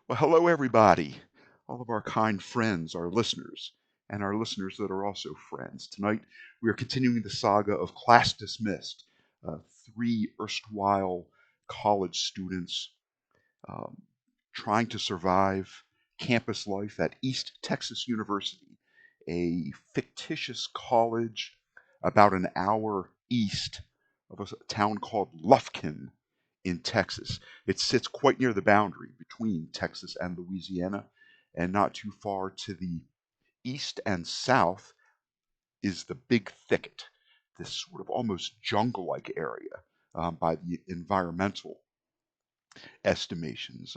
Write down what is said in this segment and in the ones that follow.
Well, hello, everybody, all of our kind friends, our listeners, and our listeners that are also friends. Tonight, we are continuing the saga of Class Dismissed, uh, three erstwhile college students um, trying to survive campus life at East Texas University, a fictitious college about an hour east of a town called Lufkin in Texas. It sits quite near the boundary between Texas and Louisiana, and not too far to the east and south is the Big Thicket, this sort of almost jungle like area by the environmental estimations.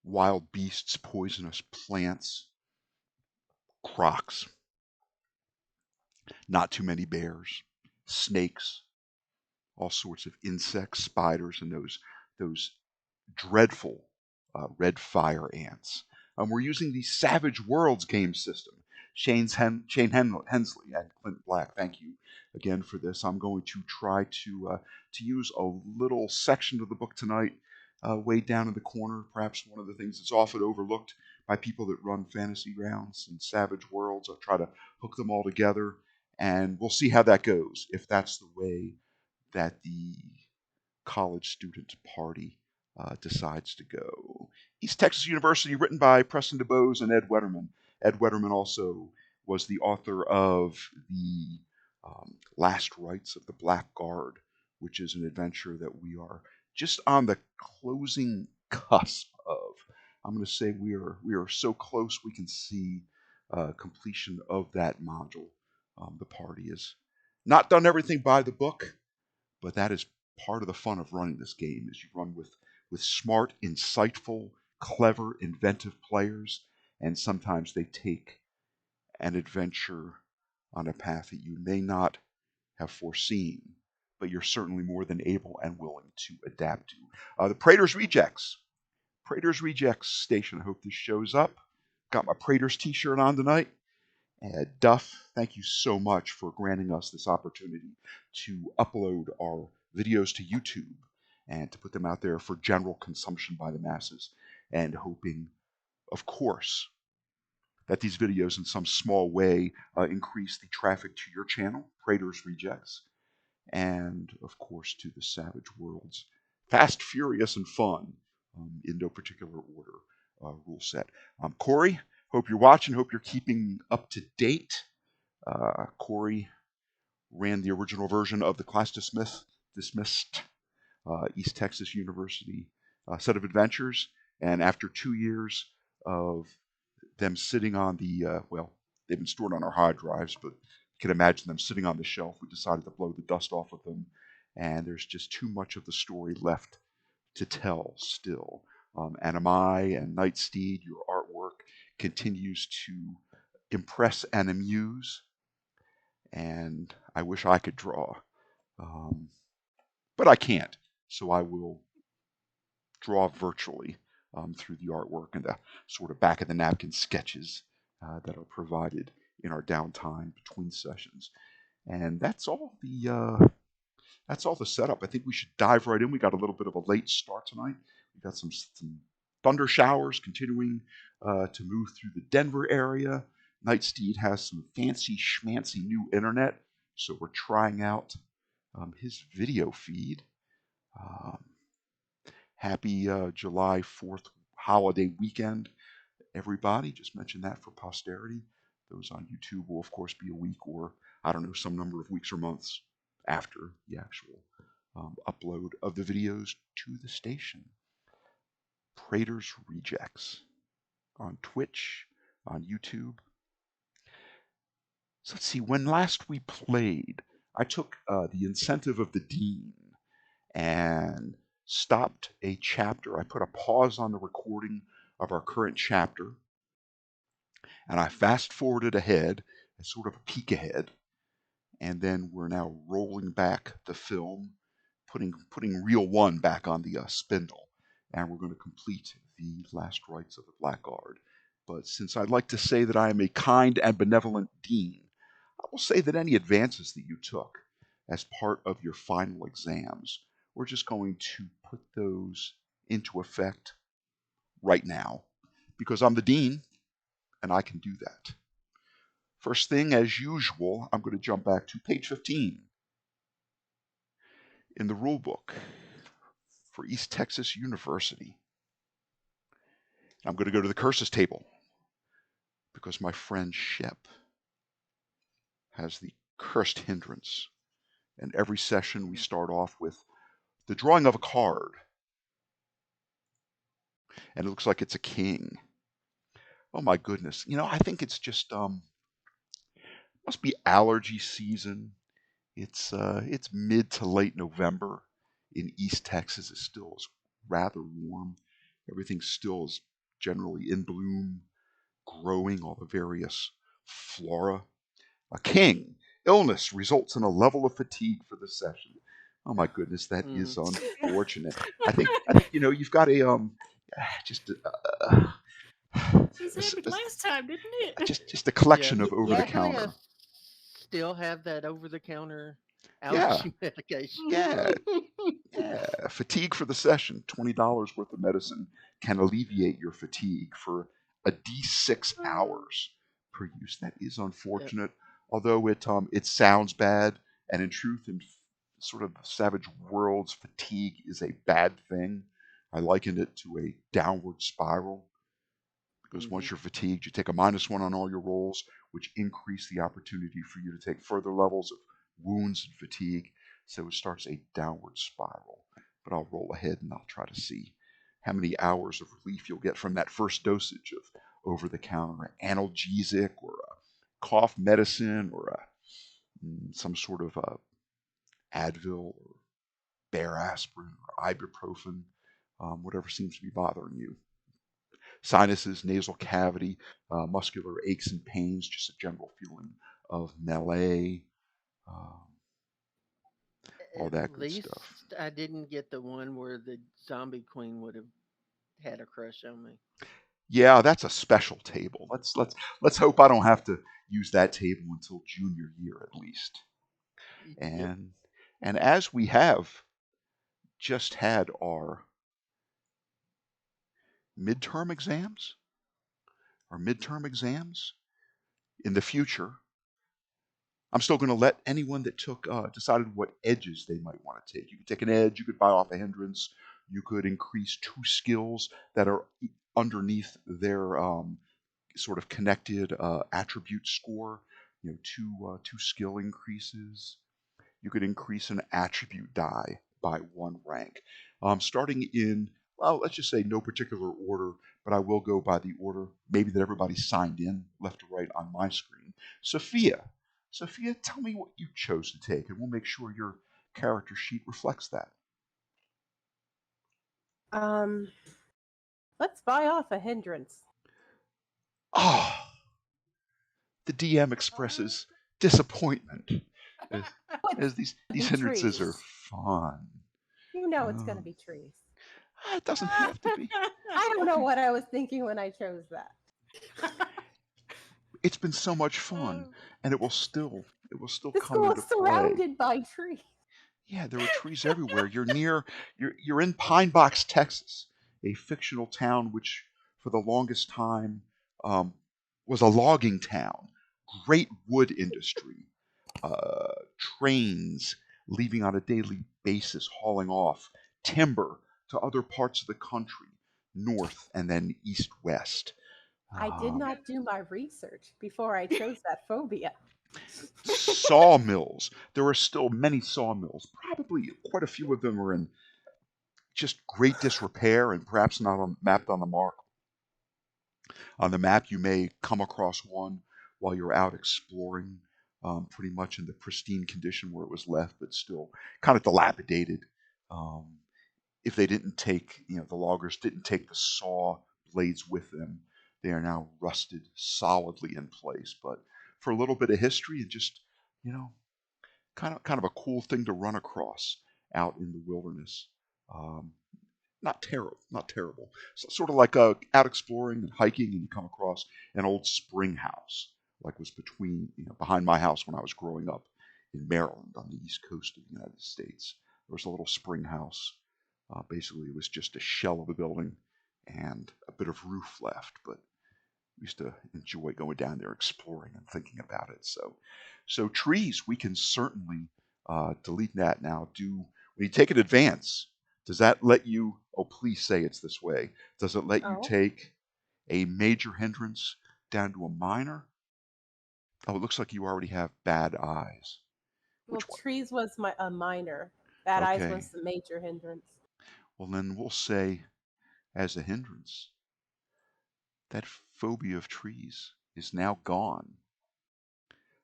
Wild beasts, poisonous plants, crocs, not too many bears, snakes, all sorts of insects, spiders, and those dreadful red fire ants. We're using the Savage Worlds game system. Hensley and Clint Black, thank you again for this. I'm going to try to use a little section of the book tonight, way down in the corner. Perhaps one of the things that's often overlooked by people that run fantasy grounds and Savage Worlds. I'll try to hook them all together, and we'll see how that goes. If that's the way that the college student party decides to go. East Texas University, written by Preston DeBose and Ed Wetterman. Ed Wetterman also was the author of the Last Rites of the Black Guard, which is an adventure that we are just on the closing cusp of. I'm going to say we are so close we can see completion of that module. The party has not done everything by the book, but that is part of the fun of running this game. Is you run with smart, insightful, clever, inventive players, and sometimes they take an adventure on a path that you may not have foreseen, but you're certainly more than able and willing to adapt to. The Praetor's Rejects. Praetor's Rejects station. I hope this shows up. Got my Praetor's t-shirt on tonight. Duff, thank you so much for granting us this opportunity to upload our videos to YouTube and to put them out there for general consumption by the masses, and hoping, of course, that these videos in some small way increase the traffic to your channel, Praetor's Rejects, and, of course, to the Savage Worlds. Fast, Furious, and Fun, in no particular order, rule set. Corey, hope you're watching. Hope you're keeping up to date. Corey ran the original version of the Class Dismissed East Texas University set of adventures, and after 2 years of them sitting on the well, they've been stored on our hard drives, but you can imagine them sitting on the shelf. We decided to blow the dust off of them, and there's just too much of the story left to tell still. Anamai and Nightsteed, your artwork continues to impress and amuse, and I wish I could draw, but I can't. So I will draw virtually through the artwork and the sort of back of the napkin sketches that are provided in our downtime between sessions. And that's all the setup. I think we should dive right in. We got a little bit of a late start tonight. We got some thunder showers continuing to move through the Denver area. Nightsteed has some fancy schmancy new internet, so we're trying out his video feed. Um, Happy July 4th holiday weekend, everybody. Just mention that for posterity. Those on YouTube will, of course, be a week or, I don't know, some number of weeks or months after the actual upload of the videos to the station. Praetor's Rejects on Twitch, on YouTube. So let's see, when last we played, I took the incentive of the Dean and stopped a chapter. I put a pause on the recording of our current chapter, and I fast forwarded ahead, as sort of a peek ahead, and then we're now rolling back the film, putting reel one back on the spindle, and we're going to complete the last rites of the Blackguard. But since I'd like to say that I am a kind and benevolent dean, I will say that any advances that you took as part of your final exams, we're just going to put those into effect right now because I'm the dean and I can do that. First thing, as usual, I'm going to jump back to page 15 in the rule book for East Texas University. I'm going to go to the curses table because my friend Shep has the cursed hindrance. And every session we start off with the drawing of a card. And it looks like it's a king. Oh my goodness. I think it's just must be allergy season. It's mid to late November in East Texas. It still is rather warm. Everything still is generally in bloom, growing all the various flora. A king. Illness results in a level of fatigue for the session. Oh my goodness, that is unfortunate. I think you've got a just This happened last time, didn't it? just a collection of over the counter. Still have that over the counter Yeah. allergy medication. Yeah. Fatigue for the session. $20 worth of medicine can alleviate your fatigue for a D6 hours per use. That is unfortunate. Although it sounds bad, and in truth, in sort of Savage Worlds, fatigue is a bad thing. I likened it to a downward spiral because once you're fatigued, you take a -1 on all your rolls, which increase the opportunity for you to take further levels of wounds and fatigue. So it starts a downward spiral. But I'll roll ahead and I'll try to see how many hours of relief you'll get from that first dosage of over-the-counter analgesic or a cough medicine or some sort of Advil or Bear aspirin or ibuprofen, whatever seems to be bothering you. Sinuses, nasal cavity, muscular aches and pains, just a general feeling of malaise, all that good stuff. I didn't get the one where the zombie queen would have had a crush on me. Yeah, that's a special table. Let's hope I don't have to use that table until junior year at least. And as we have just had our midterm exams, in the future, I'm still going to let anyone that decided what edges they might want to take. You could take an edge, you could buy off a hindrance, you could increase 2 skills that are underneath their sort of connected attribute score. 2 skill increases. You could increase an attribute die by 1 rank. Starting in, well, let's just say no particular order, but I will go by the order maybe that everybody signed in left to right on my screen. Sophia, tell me what you chose to take, and we'll make sure your character sheet reflects that. Let's buy off a hindrance. The DM expresses disappointment as these hindrances trees. are fun. You know it's going to be trees. It doesn't have to be. I don't know what I was thinking when I chose that. It's been so much fun, and it will still The come into school is surrounded by trees. Yeah, there are trees everywhere. You're in Pine Box, Texas, a fictional town which, for the longest time, was a logging town. Great wood industry, trains leaving on a daily basis, hauling off timber to other parts of the country, north and then east-west. I did not do my research before I chose that phobia. Sawmills. There are still many sawmills. Probably quite a few of them are in just great disrepair and perhaps not mapped on the mark. On the map, you may come across one while you're out exploring, pretty much in the pristine condition where it was left, but still kind of dilapidated. If they didn't take, the loggers didn't take the saw blades with them, they are now rusted solidly in place. But for a little bit of history and just, kind of a cool thing to run across out in the wilderness. Not terrible. So, sort of like out exploring and hiking, and you come across an old spring house, like was behind my house when I was growing up in Maryland on the east coast of the United States. There was a little spring house. Basically, it was just a shell of a building, and a bit of roof left, but we used to enjoy going down there exploring and thinking about it. So trees, we can certainly delete that now. When you take an advance, does that let you? Oh, please say it's this way. Does it let you Oh, take a major hindrance down to a minor? Oh, it looks like you already have bad eyes. well, Which one? trees was a minor. Bad eyes Okay. was the major hindrance. Well, then we'll say as a hindrance, that phobia of trees is now gone.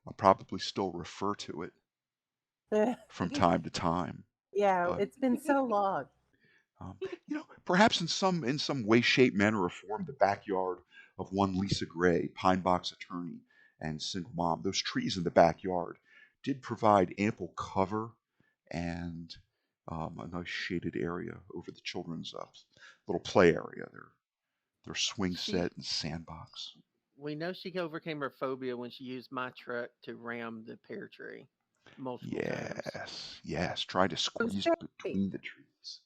I'll probably still refer to it from time to time, Yeah, but it's been so long. um, perhaps in some way, shape, manner, or form, the backyard of one Lisa Gray, pine box attorney and single mom, those trees in the backyard did provide ample cover and a nice shaded area over the children's little play area, their swing She set and sandbox. we know she overcame her phobia when she used my truck to ram the pear tree multiple times. Yes, yes, try to It was squeeze very, between the trees.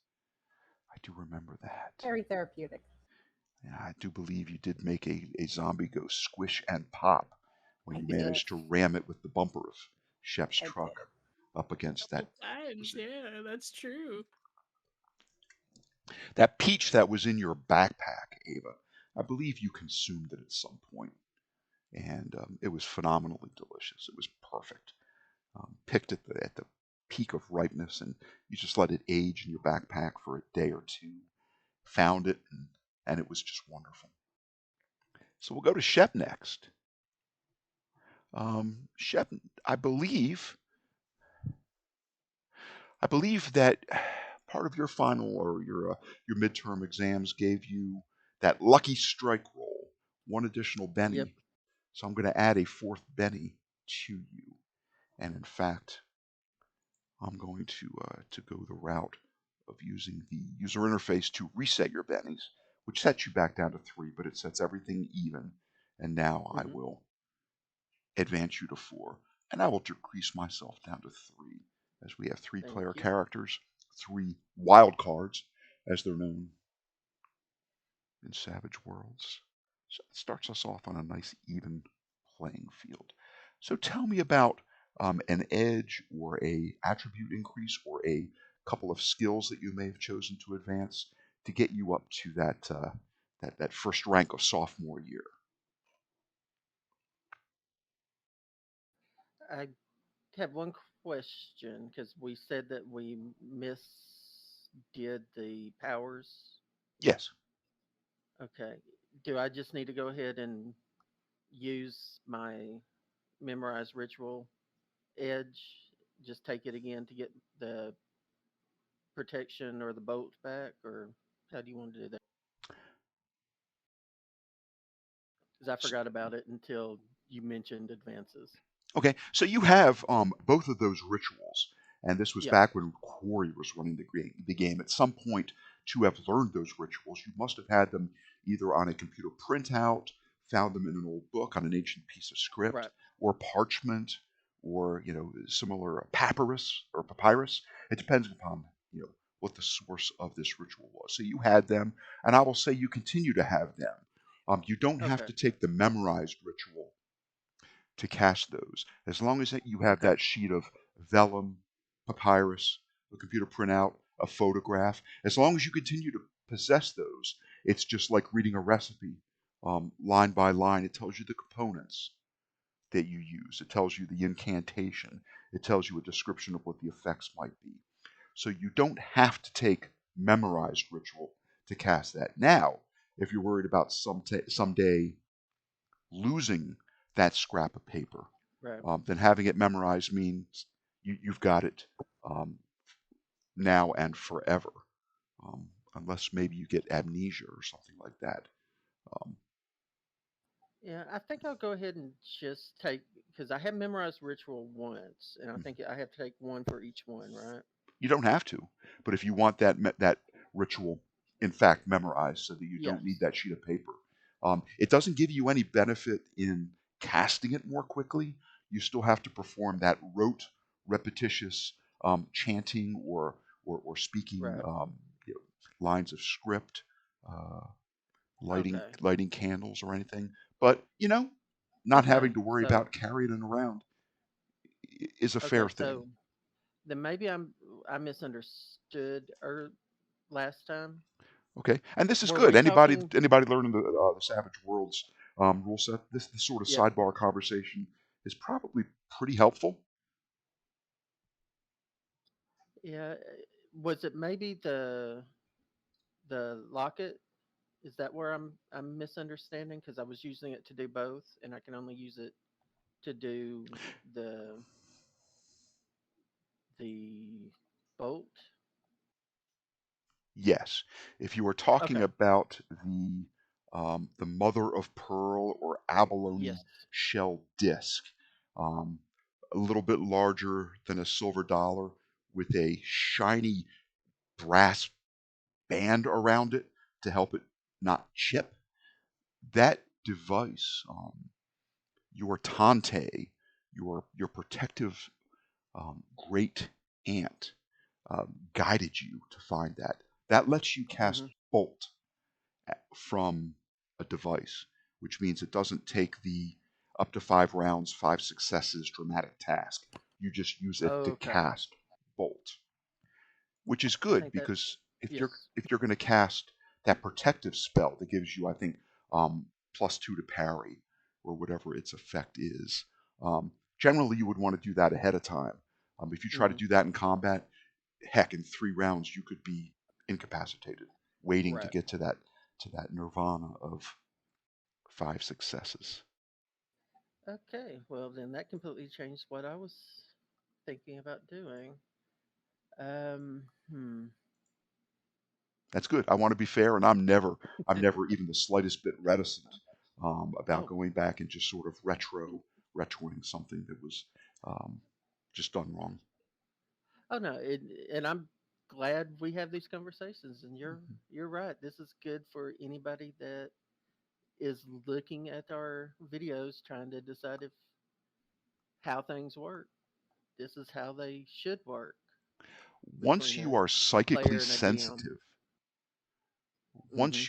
I do remember that. very therapeutic. Yeah, I do believe you did make a zombie go squish and pop when I you did. managed to ram it with the bumper of Shep's I truck did. up against that. Couple times, Was it yeah, that's true. that peach that was in your backpack, Ava? I believe you consumed it at some point, and it was phenomenally delicious. It was perfect. Picked at the peak of ripeness, and you just let it age in your backpack for a day or two. Found it, and it was just wonderful. So we'll go to Shep next. Shep, I believe, I believe that part of your final or your midterm exams gave you that lucky strike roll, one additional Yep. Benny. So I'm going to add a fourth Benny to you, and in fact, I'm going to go the route of using the user interface to reset your bennies, which sets you back down to 3, but it sets everything even. And now I Hmm. will advance you to 4, and I will decrease myself down to 3, as we have three Thank player you. characters, 3 wild cards, as they're known in Savage Worlds. So it starts us off on a nice even playing field. So tell me about an edge or a attribute increase or a couple of skills that you may have chosen to advance to get you up to that first rank of sophomore year. I have one question because we said that we misdid the powers. Yes. Okay. Do I just need to go ahead and use my memorized ritual edge? Just take it again to get the protection or the bolt back, or how do you want to do that? Because I forgot about it until you mentioned advances. Okay, so you have both of those rituals, and this was Yep. back when Corey was running the game. At some point, to have learned those rituals, you must have had them either on a computer printout, found them in an old book on an ancient piece of script, Right. or parchment, or similar papyrus or papyrus. It depends upon what the source of this ritual was. So you had them, and I will say you continue to have them. You don't have Okay. to take the memorized ritual to cast those. As long as that you have Okay. that sheet of vellum, papyrus, a computer printout, a photograph, as long as you continue to possess those, it's just like reading a recipe, line by line. It tells you the components that you use. It tells you the incantation. It tells you a description of what the effects might be. So you don't have to take memorized ritual to cast that. Now, if you're worried about someday losing that scrap of paper, Right. then having it memorized means you've got it um, now and forever, um, unless maybe you get amnesia or something like that. Um, Yeah, I think I'll go ahead and just take because I have memorized ritual once, and I think I have to take one for each one, right? you don't have to, but if you want that ritual, in fact, memorized, so that you don't need Yes. that sheet of paper, it doesn't give you any benefit in casting it more quickly. You still have to perform that rote, repetitious chanting or speaking Right. lines of script. Okay. lighting candles or anything. But not having Okay. to worry So about carrying it around is a fair okay. thing. So then maybe I misunderstood last time. Okay, and this is Were good. we talking? Anybody learning the Savage Worlds rule set, this sort of Yep. sidebar conversation is probably pretty helpful. Yeah. Was it maybe the locket? Is that where I'm misunderstanding? Because I was using it to do both, and I can only use it to do the the bolt. Yes, if you are talking Okay. about the mother of pearl or abalone Yes. shell disc, um, a little bit larger than a silver dollar with a shiny brass band around it to help it not chip. That device, your Tante, your protective great aunt, guided you to find that. That lets you cast Hmm. bolt from a device, which means it doesn't take the up to 5 rounds, 5 successes dramatic task. You just use it to Okay. cast bolt, which is I good think that. because Yes. if you're going to cast that protective spell that gives you, I think, +2 to parry or whatever its effect is, generally you would want to do that ahead of time. If you try to Hmm. do that in combat, heck, in 3 rounds you could be incapacitated, waiting to Right. get to that nirvana of 5 successes. Okay. Well, then that completely changed what I was thinking about doing. Hmm. That's good. I want to be fair, and I'm never even the slightest bit reticent about Oh. going back and just sort of retroing something that was um, just done wrong. Oh no. And I'm glad we have these conversations. And you're right. This is good for anybody that is looking at our videos, trying to decide if how things work. This is how they should work Once between you a are psychically player and a DM. sensitive, Hmm.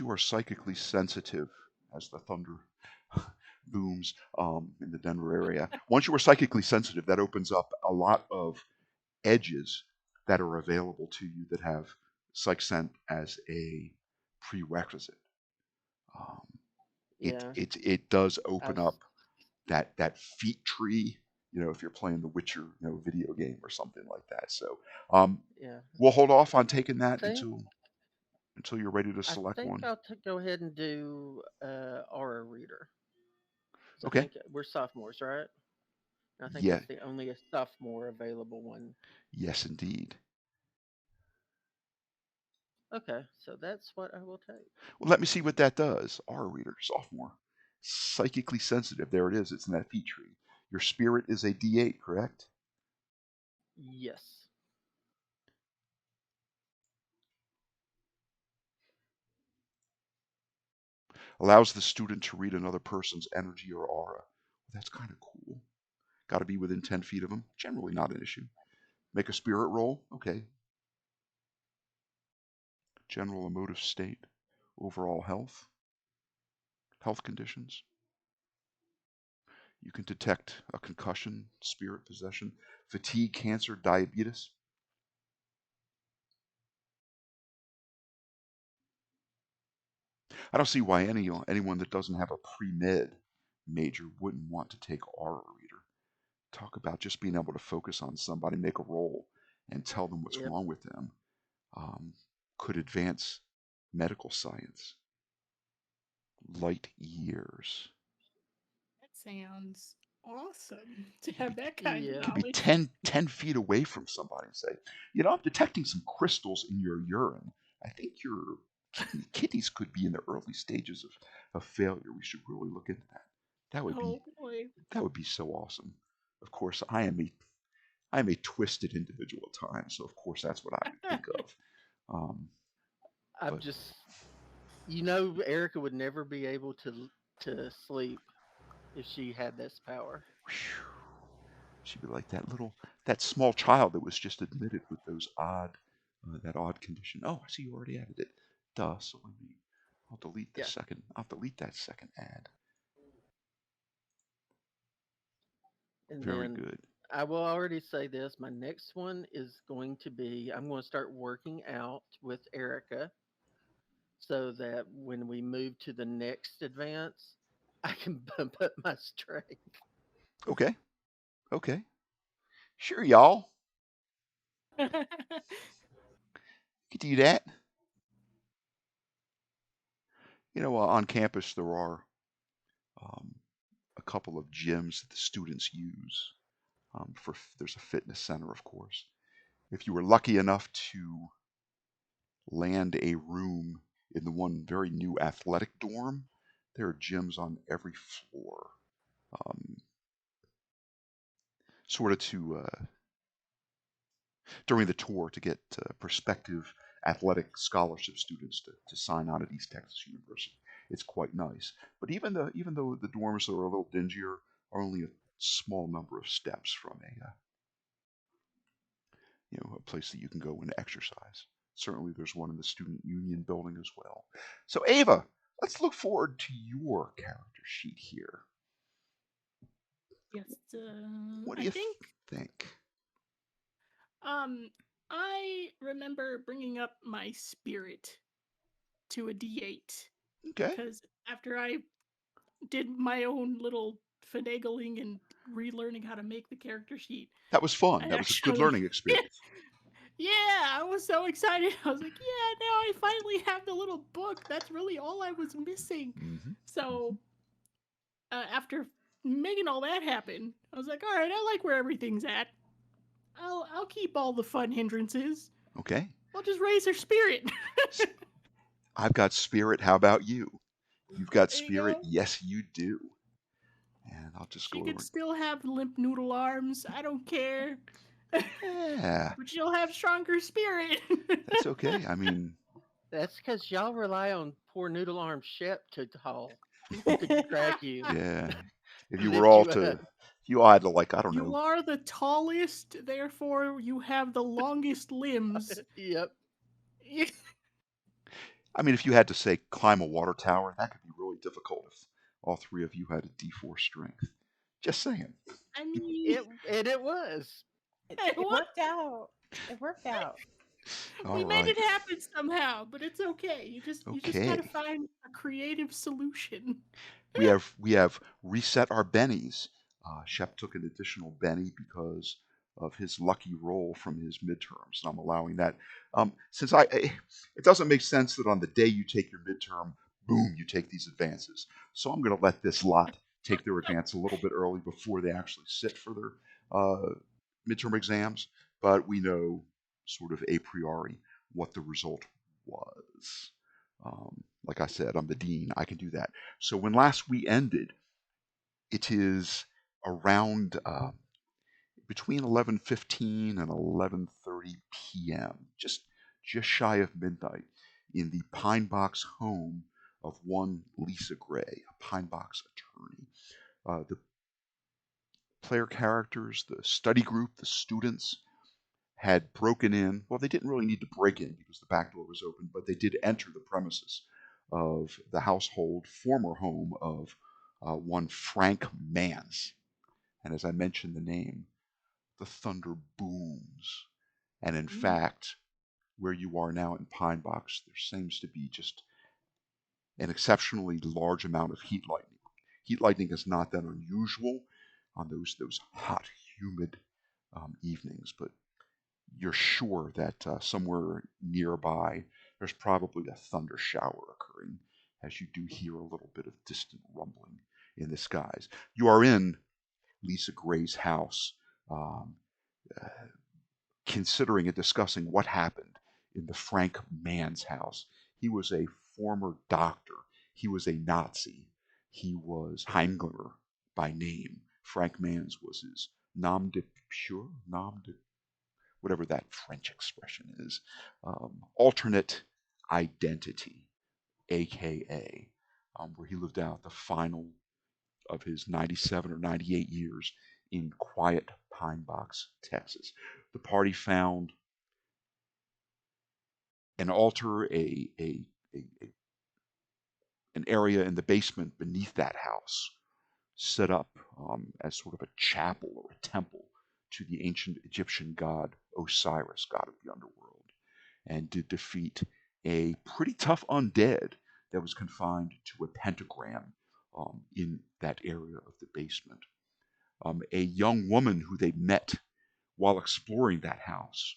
as the thunder booms in the Denver area, once you are psychically sensitive, that opens up a lot of edges that are available to you that have psych sent as a prerequisite. Um, Yeah. it does open I've up that feat tree. If you're playing the Witcher, video game or something like that. So yeah. we'll hold off on taking I that think until you're ready to I select think one. I'll go ahead and do aura reader. 'Cause I Okay. think we're sophomores, right? I think Yeah. it's the only sophomore available one. Yes, indeed. Okay, so that's what I will take. Well, let me see what that does. R reader, sophomore, psychically sensitive. There it is. It's in that feat tree. Your spirit is a D8, correct? Yes. Allows the student to read another person's energy or aura. Well, that's kind of cool. Got to be within 10 feet of them. Generally not an issue. Make a spirit roll. Okay. General emotive state. Overall health. Health conditions. You can detect a concussion, spirit possession, fatigue, cancer, diabetes. I don't see why anyone that doesn't have a pre-med major wouldn't want to take aura reader. Talk about just being able to focus on somebody, make a roll, and tell them what's Yep. wrong with them. Um, could advance medical science light years. That sounds awesome to have that kind of You Yeah. could be knowledge. 10 feet away from somebody and say, I'm detecting some crystals in your urine. I think your kidneys could be in the early stages of failure. We should really look into that. That would be Oh boy. that would be so awesome. Of course, I am a twisted individual at times, so of course that's what I would think of. Um, I'm but just Erica would never be able to sleep if she had this power. whew, she'd be like that small child that was just admitted with that odd condition. Oh, I see you already added it. Duh. So let me I'll delete the Yeah. second. I'll delete that second ad. And Very then good. I will already say this. My next one is going to be I'm going to start working out with Erica so that when we move to the next advance, I can bump up my strength. Okay. Okay. Sure, y'all. You can do that. On campus there are um, a couple of gyms that the students use. There's a fitness center, of course. If you were lucky enough to land a room in the one very new athletic dorm, there are gyms on every floor, um, sort of during the tour to get prospective athletic scholarship students to sign on at East Texas University. It's quite nice. But even though the dorms are a little dingier, are only a small number of steps from a place that you can go and exercise. Certainly, there's one in the Student Union building as well. So, Ava, let's look forward to your character sheet here. Yes, What do I you think think? I remember bringing up my spirit to a D8 Okay, because after I did my own little finagling and relearning how to make the character sheet, that was fun. I That was a good actually learning experience. yeah, I was so excited. I was like, yeah, now I finally have the little book. That's really all I was missing. Mm-hmm. So after making all that happen, I was like, all right, I like where everything's at. I'll keep all the fun hindrances. Okay, I'll just raise her spirit. I've got spirit. How about you? You've got There you spirit. go. Yes, you do. And I'll just She go could over. still have limp noodle arms. I don't care. But Yeah, she'll have stronger spirit. that's okay. I mean, That's because y'all rely on poor noodle arm Shep to haul, to drag you, yeah. If you were lift all you to, up. you all had to I don't You know. are the tallest, therefore you have the longest limbs. Yep. I mean, if you had to say climb a water tower, that could be really difficult if all three of you had a D4 strength. Just saying. I mean, It was. It what? worked out. It worked out. All We made right. it happen somehow, but it's okay. You just gotta Okay. find a creative solution. We have reset our bennies. Shep took an additional benny because of his lucky roll from his midterms, and I'm allowing that. Since it doesn't make sense that on the day you take your midterm, boom, you take these advances. So I'm going to let this lot take their advance a little bit early before they actually sit for their midterm exams. But we know sort of a priori what the result was. Like I said, I'm the dean. I can do that. So when last we ended, it is around between 11:15 and 11:30 p.m., just shy of midnight, in the Pine Box home of one Lisa Gray, a Pine Box attorney. The player characters, the study group, the students had broken in. Well, they didn't really need to break in because the back door was open, but they did enter the premises of the household, former home of one Frank Mans. And as I mentioned the name, the thunder booms. And in fact, where you are now in Pine Box, there seems to be just an exceptionally large amount of heat lightning. Heat lightning is not that unusual on those hot, humid evenings, but you're sure that somewhere nearby there's probably a thunder shower occurring as you do hear a little bit of distant rumbling in the skies. You are in Lisa Gray's house, um, uh, considering and discussing what happened in the Frank Mans house. He was a former doctor. He was a Nazi. He was Heimgler by name. Frank Mans was his nom de whatever that French expression is, alternate identity, aka where he lived out the final of his 97 or 98 years in quiet Pine Box, Texas. The party found an altar, a an area in the basement beneath that house, set up as sort of a chapel or a temple to the ancient Egyptian god Osiris, god of the underworld, and did defeat a pretty tough undead that was confined to a pentagram in that area of the basement. A young woman who they met while exploring that house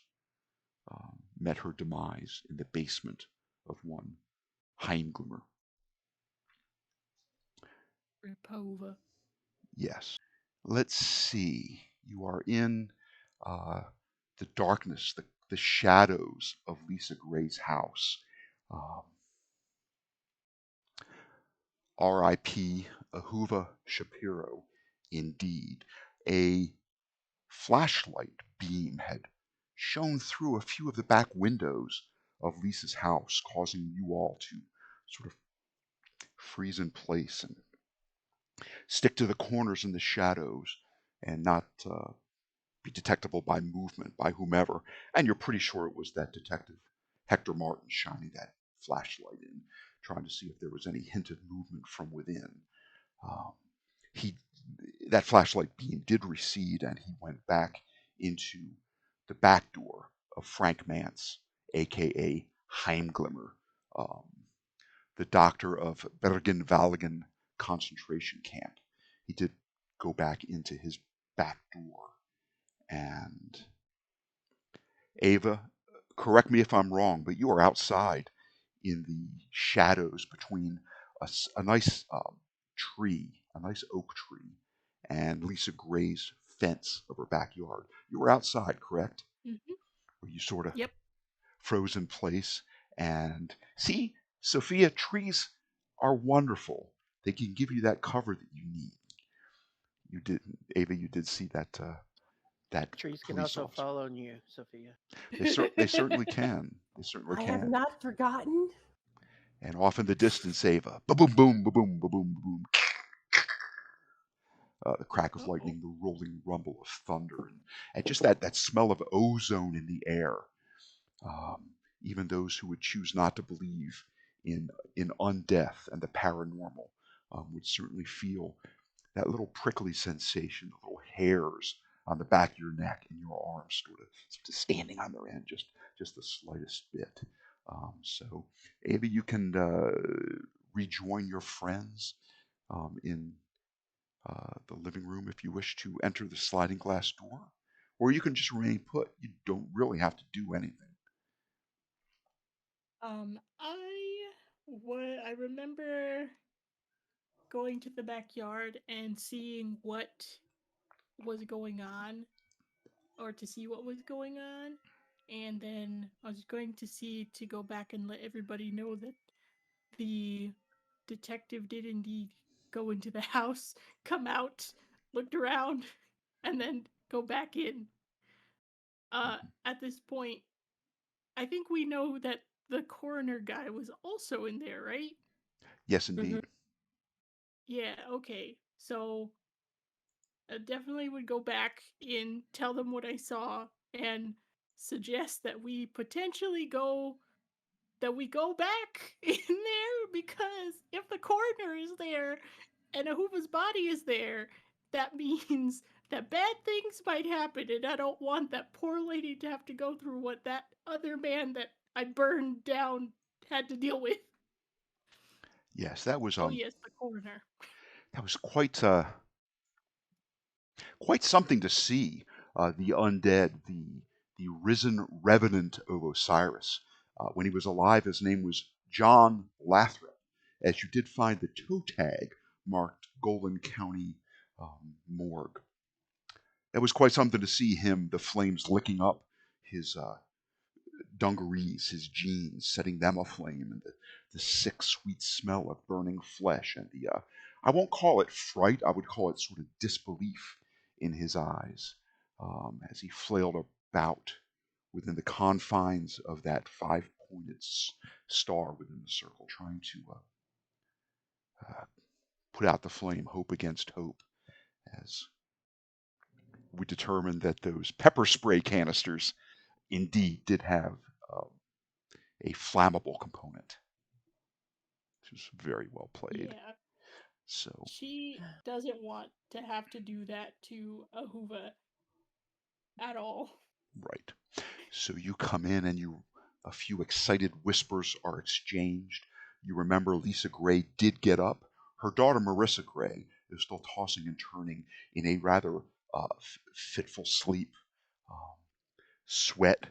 met her demise in the basement of one Heimglimmer. Ripova. Yes. Let's see. You are in the darkness, the shadows of Lisa Gray's house. Um, R.I.P. Ahuva Shapiro, indeed. A flashlight beam had shone through a few of the back windows of Lisa's house, causing you all to sort of freeze in place and stick to the corners in the shadows and not be detectable by movement, by whomever. And you're pretty sure it was that detective, Hector Martin, shining that flashlight in, trying to see if there was any hint of movement from within. Um, he that flashlight beam did recede, and he went back into the back door of Frank Mance, aka Heimglimmer, um, the doctor of Bergen-Belsen concentration camp. He did go back into his back door. And Ava, correct me if I'm wrong, but you are outside in the shadows between a nice tree, a nice oak tree, and Lisa Gray's fence of her backyard. You were outside, correct? Mm-hmm. Where you sort of Yep. froze in place. And see, Sophia, trees are wonderful. They can give you that cover that you need. You did, Ava. You did see that Trees can police also officer. fall on you, Sophia. They certainly can. They certainly I have can. not forgotten. And off in the distance, Ava, ba boom boom, ba boom, ba boom, ba boom. The crack of Uh-oh. lightning, the rolling rumble of thunder, and just that smell of ozone in the air. Even those who would choose not to believe in undeath and the paranormal would certainly feel that little prickly sensation, the little hairs on the back of your neck and your arms sort of standing on their end just the slightest bit. So, Ava, you can rejoin your friends in the living room if you wish to enter the sliding glass door, or you can just remain put. You don't really have to do anything. I remember going to the backyard and seeing what was going on, or to see what was going on, and then I was going to go back and let everybody know that the detective did indeed go into the house, come out, looked around, and then go back in. At this point, I think we know that the coroner guy was also in there, right? Yes, Mm-hmm. indeed. Yeah, okay. So I definitely would go back in, tell them what I saw, and suggest that we potentially go back in there, because if the coroner is there and Ahuva's body is there, that means that bad things might happen, and I don't want that poor lady to have to go through what that other man that I burned down had to deal with. Yes, So yes, the coroner. that was quite something to see. The undead, the risen revenant of Osiris. When he was alive, his name was John Lathrop, as you did find the toe tag marked Golan County morgue. It was quite something to see him, the flames licking up his dungarees, his jeans, setting them aflame, and the sick, sweet smell of burning flesh, and the I won't call it fright, I would call it sort of disbelief in his eyes as he flailed about within the confines of that five-pointed star within the circle, trying to put out the flame, hope against hope, as we determined that those pepper spray canisters indeed did have a flammable component. Just very well played. Yeah. So, She doesn't want to have to do that to Ahuva at all. right. So you come in and a few excited whispers are exchanged. You remember Lisa Gray did get up. Her daughter Marissa Gray is still tossing and turning in a rather fitful sleep. Um, Sweat,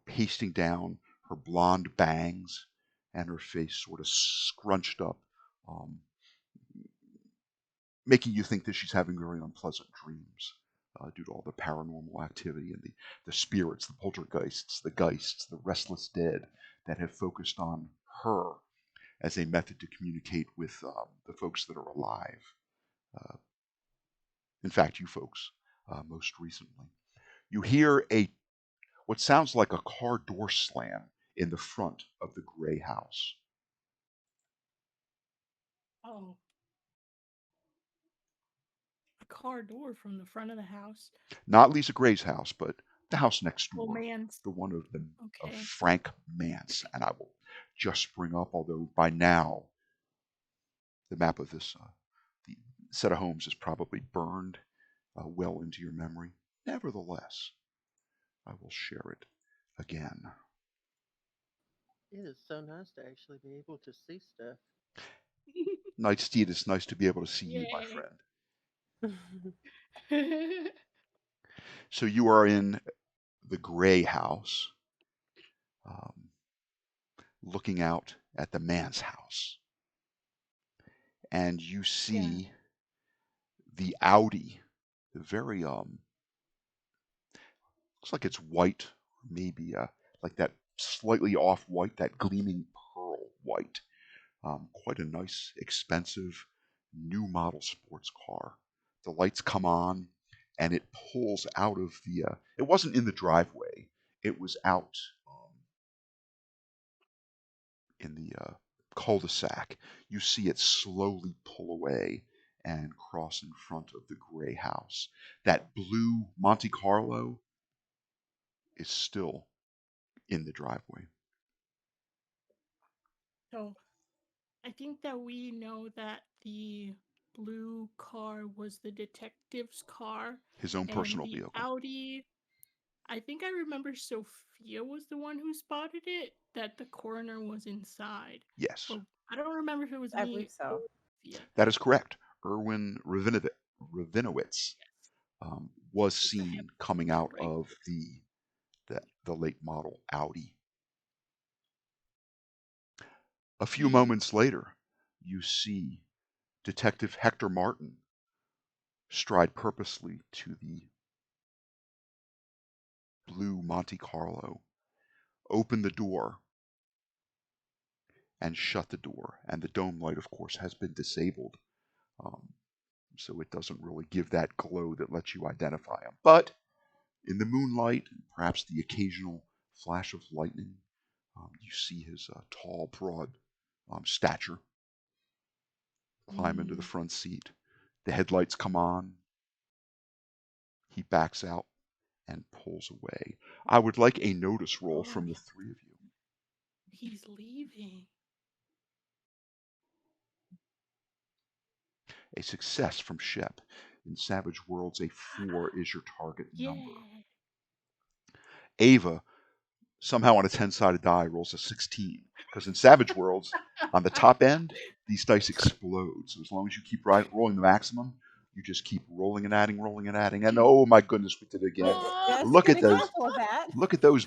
pasting down her blonde bangs and her face sort of scrunched up, um, making you think that she's having very unpleasant dreams due to all the paranormal activity and the spirits, the poltergeists, the geists, the restless dead that have focused on her as a method to communicate with the folks that are alive. Uh, in fact, you folks, most recently. You hear what sounds like a car door slam in the front of the gray house. Oh. A car door from the front of the house. Not Lisa Gray's house, but the house next Oh, door, man's. the one of Okay. Frank Mance. And I will just bring up, although by now the map of the set of homes is probably burned well into your memory. Nevertheless, I will share it again. It is so nice to actually be able to see stuff. Nightsteed, it's nice to be able to see you, my Yay. friend. So you are in the gray house, um, looking out at the man's house, and you see the Audi, the very looks like it's white, maybe like that slightly off white, that gleaming pearl white. Quite a nice, expensive, new model sports car. The lights come on, and it pulls out of the. It wasn't in the driveway. It was out in the cul-de-sac. You see it slowly pull away and cross in front of the gray house. That blue Monte Carlo is still in the driveway. So I think that we know that the blue car was the detective's car, His own and personal the vehicle. Audi. I think I remember Sophia was the one who spotted it, that the coroner was inside. Yes, Or I don't remember if it was I me believe so. or Sophia. that is correct. Irwin Revinowitz was It's a seen heavy coming car, out right? of the late model Audi. A few He. moments later, you see Detective Hector Martin stride purposely to the blue Monte Carlo, open the door, and shut the door. And the dome light, of course, has been disabled, um, so it doesn't really give that glow that lets you identify him. But in the moonlight, perhaps the occasional flash of lightning, you see his tall, broad stature climb into the front seat. The headlights come on. He backs out and pulls away. I would like a notice roll Oh, from the three of you. he's leaving. A success from Shep. In Savage Worlds, a 4 is your target number. Yeah. Ava, somehow on a 10-sided die, rolls a 16. Because in Savage Worlds, on the top end, these dice explode. So as long as you keep rolling the maximum, you just keep rolling and adding, rolling and adding. And oh my goodness, we did it again. Oh, That's a Look good at those. example of that. Look at those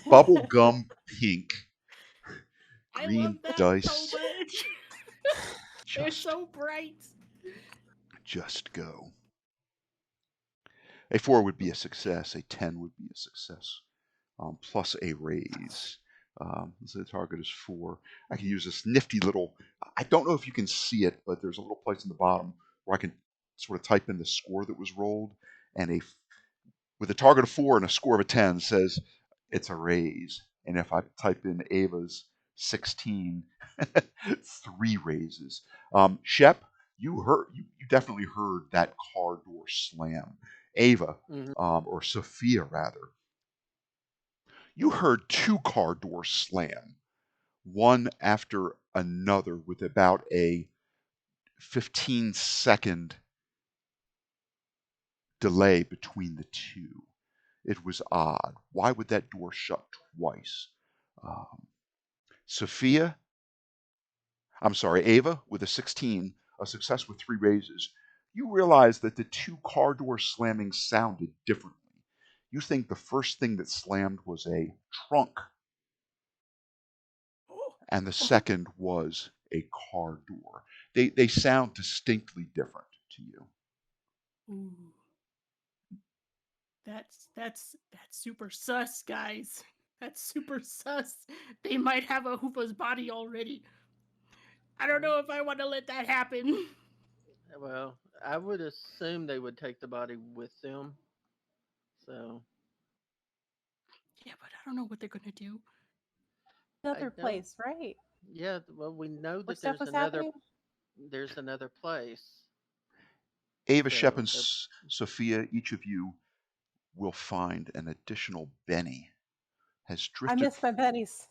bubblegum pink I love green that so dice. much. They're Just, so bright. just go. A 4 would be a success. A 10 would be a success. Plus a raise. So the target is 4. I can use this nifty little. I don't know if you can see it, but there's a little place in the bottom where I can sort of type in the score that was rolled, and with a target of 4 and a score of a 10 says it's a raise. And if I type in Ava's 16, 3 raises. Shep, you definitely heard that car door slam. Ava, Mhm. or Sophia rather, you heard 2 car doors slam, one after another with about a 15-second delay between the two. It was odd. Why would that door shut twice? Sophia, I'm sorry, Ava, with a 16, a success with 3 raises, you realize that the 2 car doors slamming sounded differently. You think the first thing that slammed was a trunk, and the second was a car door. They sound distinctly different to you. Ooh. That's super sus, guys. That's super sus. They might have a Hoopa's body already. I don't know if I want to let that happen. Well, I would assume they would take the body with them. So Yeah, but I don't know what they're gonna do. I Another know. place, right? Yeah, well, we know What that stuff was happening? there's another place. Ava, Shep, So and Sophia, each of you will find an additional Benny has I drifted miss my bennies.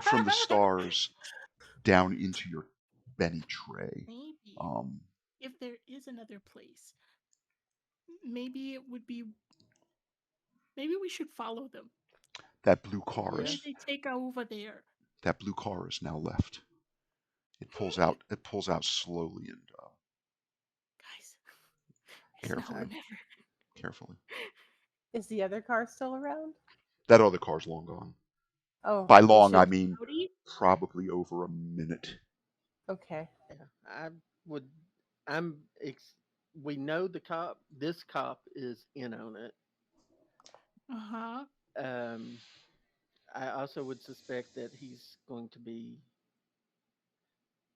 from the stars down into your Benny tray. Maybe Um, if there is another place, maybe it would be. Maybe we should follow them. that blue car What yeah, is did they take over there? now left. It pulls out. It pulls out slowly and Guys, it's now or carefully. never. Carefully. Is the other car still around? That other car's long gone. Oh, By Oh, long, so I the mean Audi? probably over a minute. okay. yeah. I would. I'm. We know the cop. This cop is in on it. Uh-huh. Um, I also would suspect that he's going to be.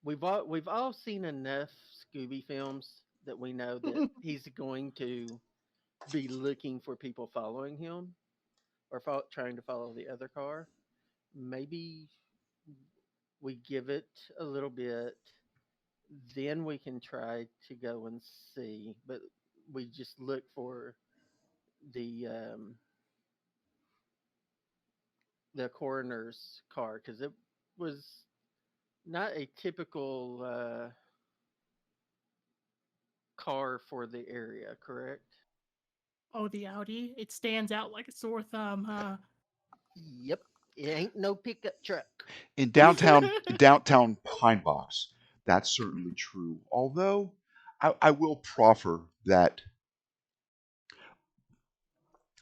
We've all seen enough Scooby films that we know that he's going to be looking for people following him or trying to follow the other car. Maybe we give it a little bit, then we can try to go and see. But we just look for the um, the coroner's car because it was not a typical car for the area, correct? Oh, the Audi. It stands out like a sore thumb, huh? Yep, it ain't no pickup truck. In downtown Pine Box, that's certainly true. Although I will proffer that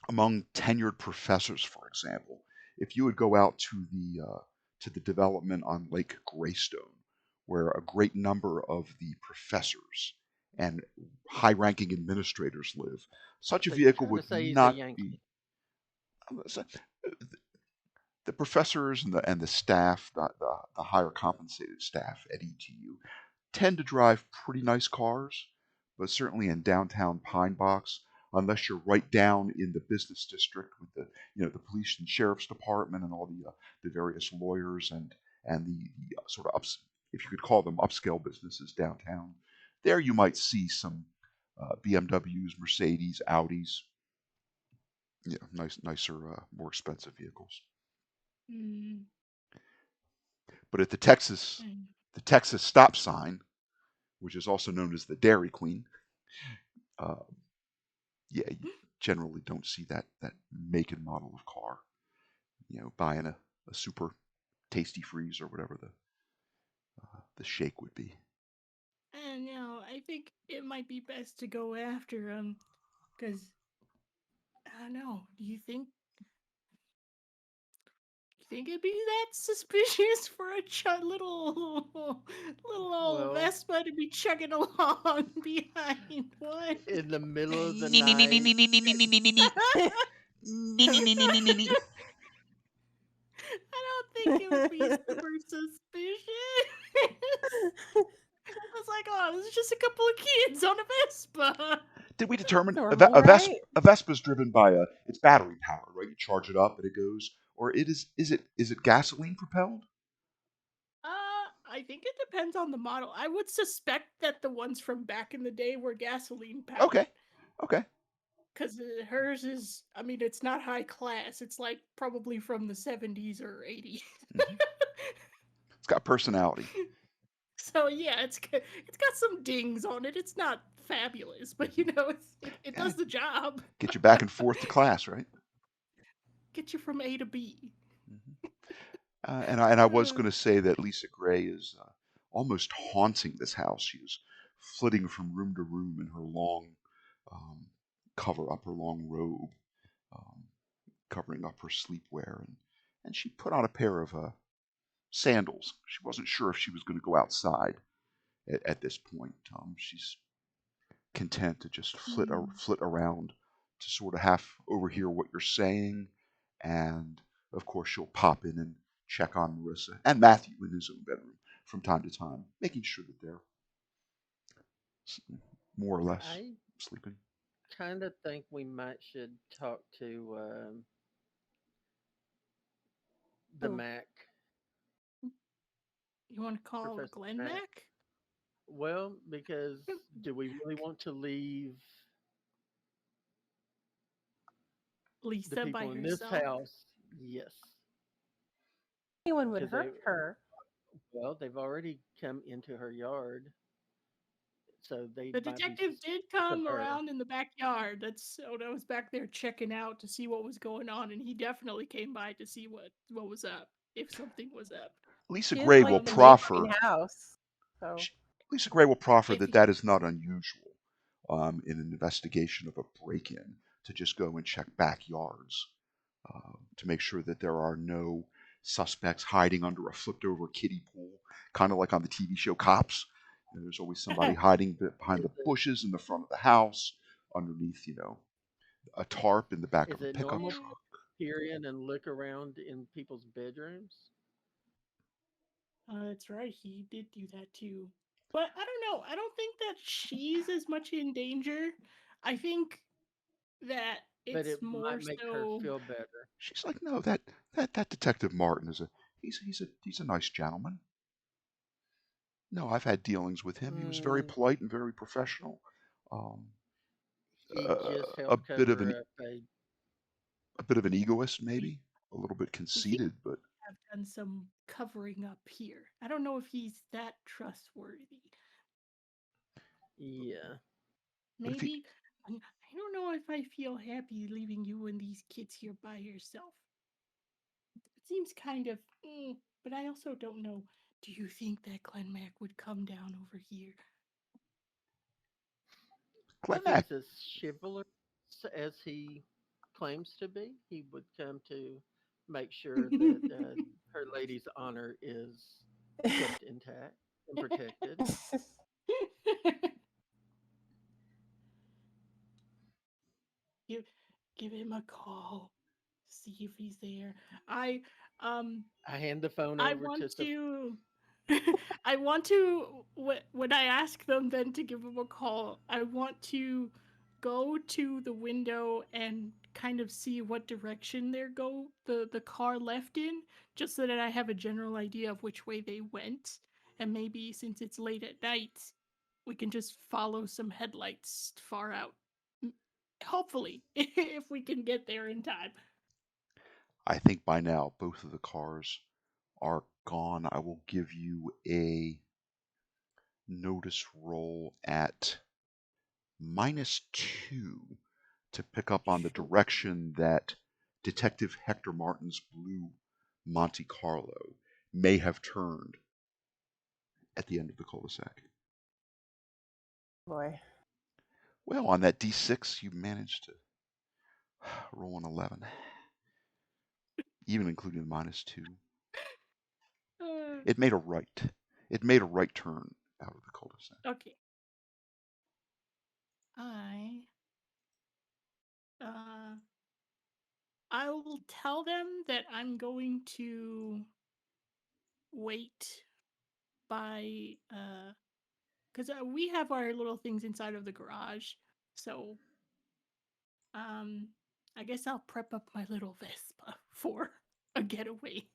among tenured professors, for example, if you would go out to the development on Lake Greystone, where a great number of the professors and high-ranking administrators live, such a So you're vehicle trying to would say he's a not be. Yankee? The professors and the staff, the higher compensated staff at ETU, tend to drive pretty nice cars, but certainly in downtown Pine Box, unless you're right down in the business district with the police and sheriff's department and all the various lawyers and the sort of if you could call them upscale businesses downtown, there you might see some BMWs, Mercedes, Audis, nicer, more expensive vehicles. Mm, But at the Texas stop sign, which is also known as the Dairy Queen, uh, yeah, you generally don't see that make and model of car. Buying a super tasty freeze or whatever the shake would be. and I think it might be best to go after him, because I don't know. Do you think it'd be that suspicious for a little little old Well, Vespa to be chugging along behind one? in the middle of the night, I don't think it would be super suspicious. It's like, oh, this is just a couple of kids on a Vespa. Did we determine Normal, right? A Vespa is driven by it's battery powered, right? You charge it up and it goes, or is it gasoline propelled? I think it depends on the model. I would suspect that the ones from back in the day were gasoline powered. Okay, okay. Because hers is, I mean, it's not high class. It's like probably from the 70s or 80s. Mhm. It's got personality. So yeah, it's got some dings on it. It's not fabulous, but it Yeah, does the job. get you back and forth to class, right? Get you from A to B. Hmm. And I was Uh, going to say that Lisa Gray is almost haunting this house. She is flitting from room to room in her long um, cover up, her long robe, um, covering up her sleepwear, and she put on a pair of sandals. She wasn't sure if she was going to go outside at this point. She's content to just mm, flit around to sort of half overhear what you're saying, and of course she'll pop in and check on Marissa and Matthew in his own bedroom from time to time, making sure that they're more or less I sleeping. kind of think we might should talk to the oh, Mac, you want to call Professor Glenn Mac. Mac? Well, because do we really want to leave the Lisa by people in this herself? house? Yes, Anyone would because they, hurt her. well, they've already come into her yard, so they The might be detective did suspicious of come her. around in the backyard. That's so I was back there checking out to see what was going on, and he definitely came by to see what was up, if something was up. Lisa She is Gray will like the Um, neighboring proffer. house. So Lisa Gray will proffer if that he, that is not unusual in an investigation of a break-in to just go and check backyards to make sure that there are no suspects hiding under a flipped-over kiddie pool, kind of like on the TV show Cops. There's always somebody hiding behind Is the it bushes in the front of the house, underneath, a tarp in the back is of a it pickup normal yeah, truck. to peer in and look around in people's bedrooms? that's right. He did do that too. But I don't know. I don't think that she's as much in danger. I think that But it's it more might make her so. feel better. She's like, no, that Detective Martin is he's a nice gentleman. No, I've had dealings with him. He was very Mm, polite and very professional. Um, he a, just a helped bit of cover an up a. egoist, He, maybe a little bit he seems conceited, but to have done some covering up here. I don't know if he's that trustworthy. Yeah. but if he Maybe I don't know if I feel happy leaving you and these kids here by yourself. It seems kind of, but I also don't know. Do you think that Glenn Mac would come down over here? Glenn If Mack, he's as chivalrous as he claims to be, he would come to make sure that her lady's honor is kept intact and protected. give give him a call. See if he's there. I um I hand the phone I over want to to. I want to. When I ask them then to give them a call, I want to go to the window and kind of see what direction the car left in, just so that I have a general idea of which way they went, and maybe since it's late at night, we can just follow some headlights far out. Hopefully, if we can get there in time. I think by now both of the cars are gone. I will give you a notice roll at -2 to pick up on the Sure. direction that Detective Hector Martin's blue Monte Carlo may have turned at the end of the cul-de-sac. boy. Well, on that D6, you managed to roll an 11, even including the -2. Uh, It made a right. It made a right turn out of the cul-de-sac. okay. I uh I will tell them that I'm going to wait by cuz we have our little things inside of the garage. So, um I guess I'll prep up my little Vespa for a getaway.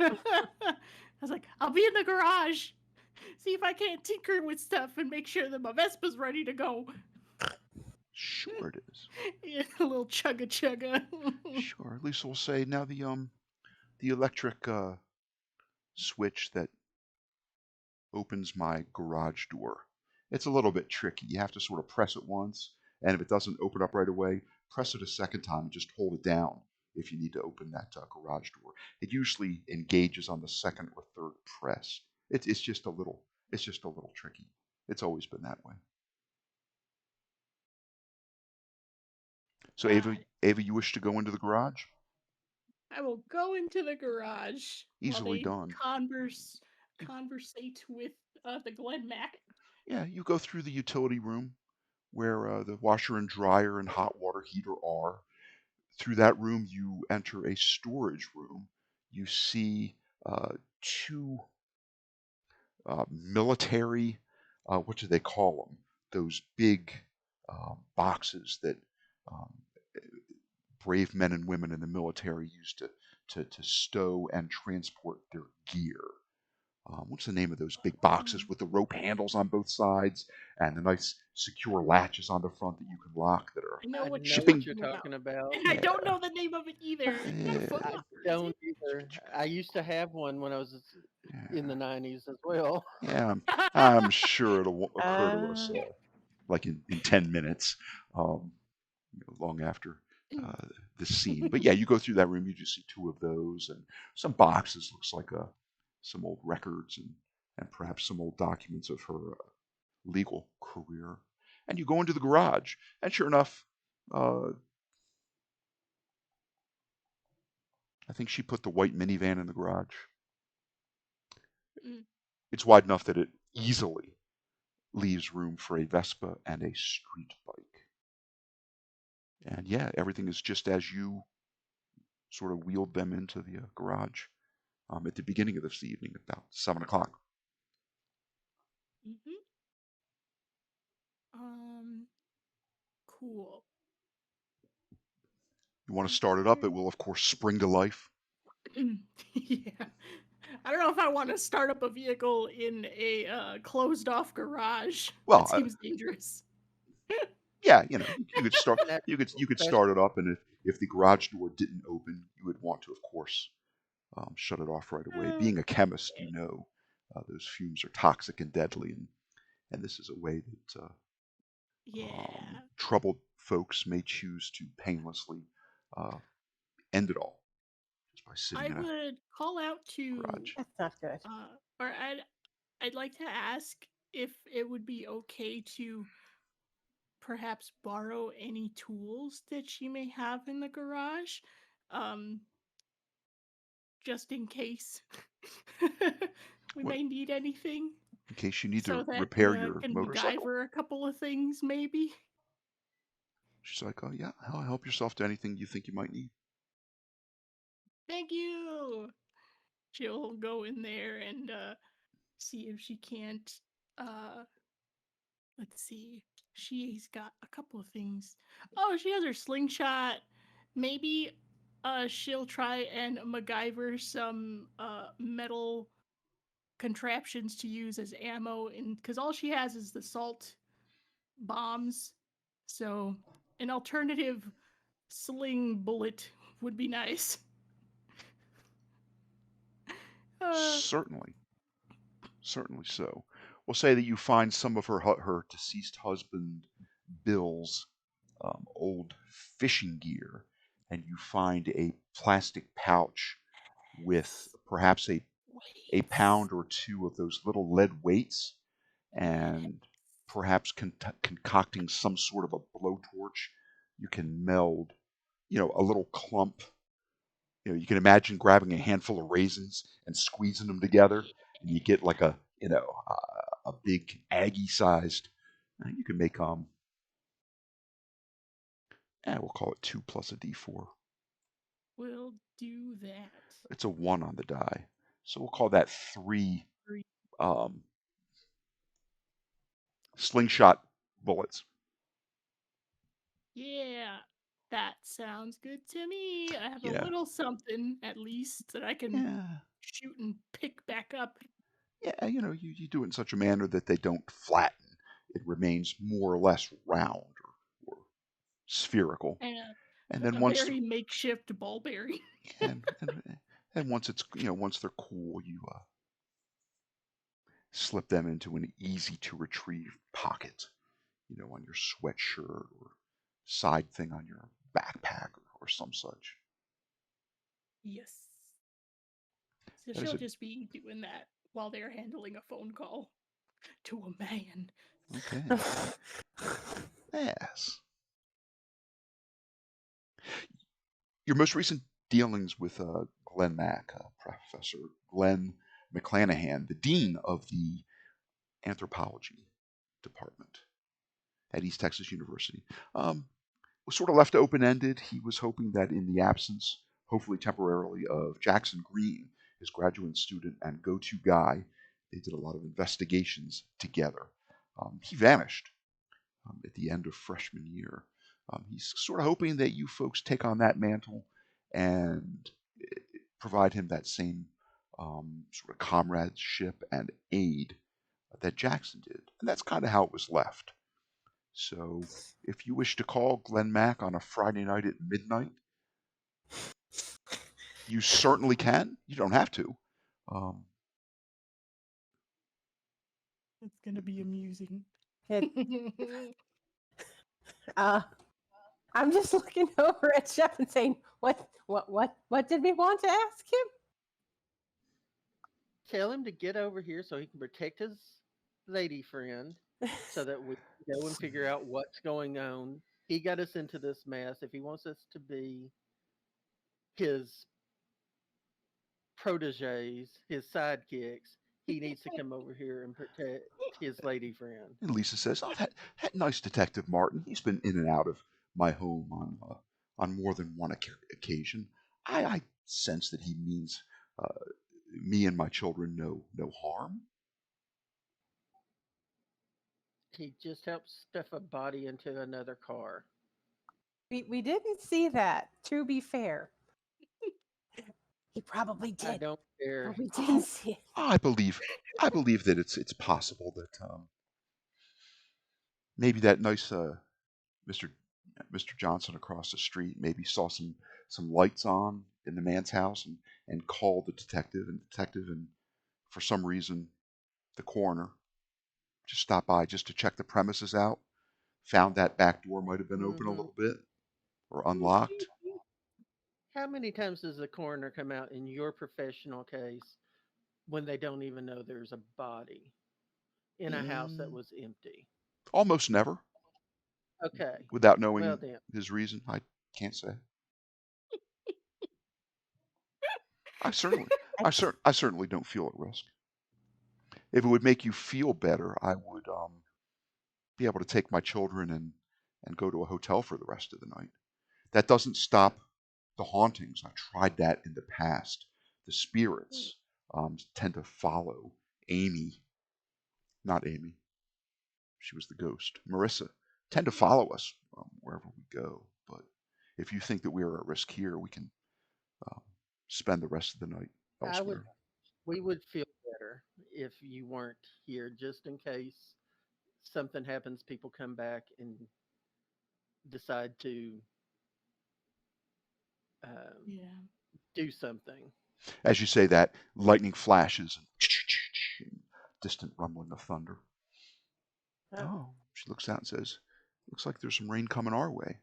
I was like, I'll be in the garage. See if I can't tinker with stuff and make sure that my Vespa's ready to go. Sure it is. Yeah, a little chugga chugga. Sure. At least we'll say now the electric switch that opens my garage door. It's a little bit tricky. You have to sort of press it once, and if it doesn't open up right away, press it a second time and just hold it down if you need to open that garage door. It usually engages on the second or third press. It's just a little tricky. It's always been that way. So Ava, you wish to go into the garage? I will go into the garage while Easily they done. conversate with the Glen Mac. Yeah, you go through the utility room where the washer and dryer and hot water heater are. Through that room, you enter a storage room. You see two military, what do they call them? Those big boxes that um, brave men and women in the military used to stow and transport their gear. What's the name of those big boxes with the rope handles on both sides and the nice secure latches on the front that you can lock that are I know what shipping? you're talking about. I don't know the name of it either. I don't either. I used to have one when I was in the 90s as well. Yeah, I'm sure it'll occur to us like in 10 minutes, long after the scene. But yeah, you go through that room, you just see two of those and some boxes, looks like some old records and perhaps some old documents of her legal career. And you go into the garage, and sure enough, I think she put the white minivan in the garage. It's wide enough that it easily leaves room for a Vespa and a street bike. And yeah, everything is just as you sort of wheeled them into the garage at the beginning of this evening, about 7 o'clock. Cool. You want to start it up, it will, of course, spring to life. Yeah. I don't know if I want to start up a vehicle in a closed-off garage. Well, that seems dangerous. Yeah, you could start. You could start it up, and if the garage door didn't open, you would want to, of course, shut it off right away. Being a chemist, you know those fumes are toxic and deadly, and this is a way that troubled folks may choose to painlessly end it all just by sitting in a would call out to garage. That's not good. Or I'd like to ask if it would be okay to perhaps borrow any tools that she may have in the garage, just in case we may need anything. In case you need So to that repair your can motorcycle. MacGyver a couple of things, maybe. She's like, oh yeah, help yourself to anything you think you might need. Thank you. She'll go in there and see if she can't. Let's see. She's got a couple of things. Oh, she has her slingshot. Maybe she'll try and MacGyver some metal contraptions to use as ammo, because all she has is the salt bombs. So an alternative sling bullet would be nice. Certainly so. We'll say that you find some of her deceased husband Bill's old fishing gear, and you find a plastic pouch with perhaps a pound or two of those little lead weights, and perhaps concocting some sort of a blowtorch. You can meld, a little clump. You can imagine grabbing a handful of raisins and squeezing them together, and you get like a big Aggie-sized. You can make we'll call it 2 plus a d4. We'll do that. It's a 1 on the die, so we'll call that 3 slingshot bullets. Yeah, that sounds good to me. I have a little something, at least, that I can shoot and pick back up. Yeah, you do it in such a manner that they don't flatten. It remains more or less round or spherical. And then once very makeshift ball bearing. and once it's once they're cool, you slip them into an easy to retrieve pocket, on your sweatshirt or side thing on your backpack or some such. Yes. So That is she'll a just be doing that while they're handling a phone call to a man. okay. Yes. Your most recent dealings with Glenn Mack, Professor Glenn McClanahan, the dean of the anthropology department at East Texas University, was sort of left open-ended. He was hoping that in the absence, hopefully temporarily, of Jackson Green, his graduate student and go-to guy, they did a lot of investigations together. He vanished at the end of freshman year. He's sort of hoping that you folks take on that mantle and provide him that same sort of comradeship and aid that Jackson did. And that's kind of how it was left. So if you wish to call Glenn Mack on a Friday night at midnight, you certainly can. You don't have to. Um, It's gonna be amusing. It, I'm just looking over at Shep and saying, what did we want to ask him? Tell him to get over here so he can protect his lady friend so that we can go and figure out what's going on. He got us into this mess. If he wants us to be his proteges, his sidekicks, he needs to come over here and protect his lady friend. and Lisa says, "Oh, that nice Detective Martin. He's been in and out of my home on more than one occasion. I sense that he means uh, me and my children no harm." He just helped stuff a body into another car. We didn't see that, to be fair. He probably I did, don't care. but we didn't see it. I believe that it's possible that maybe that nice Mr. Mr. Johnson across the street maybe saw some lights on in the man's house and called the detective, and for some reason the coroner just stopped by just to check the premises out, found that back door might have been open a Hmm. little bit or unlocked. How many times does the coroner come out in your professional case when they don't even know there's a body in a house that Mm, was empty? almost never, Okay. without Well knowing then, his reason. I can't say. I certainly, I, I certainly don't feel at risk. If it would make you feel better, I would be able to take my children and go to a hotel for the rest of the night. That doesn't stop the hauntings. I've tried that in the past. The spirits tend to follow Amy, not Amy. She was the ghost. Marissa tend to follow us wherever we go. But if you think that we are at risk here, we can um, spend the rest of the night I would elsewhere. we would feel better if you weren't here just in case something happens, people come back and decide to um, Yeah. do something. As you say that, lightning flashes and distant rumbling of thunder. uh, Oh, she looks out and says, "Looks like there's some rain coming our way."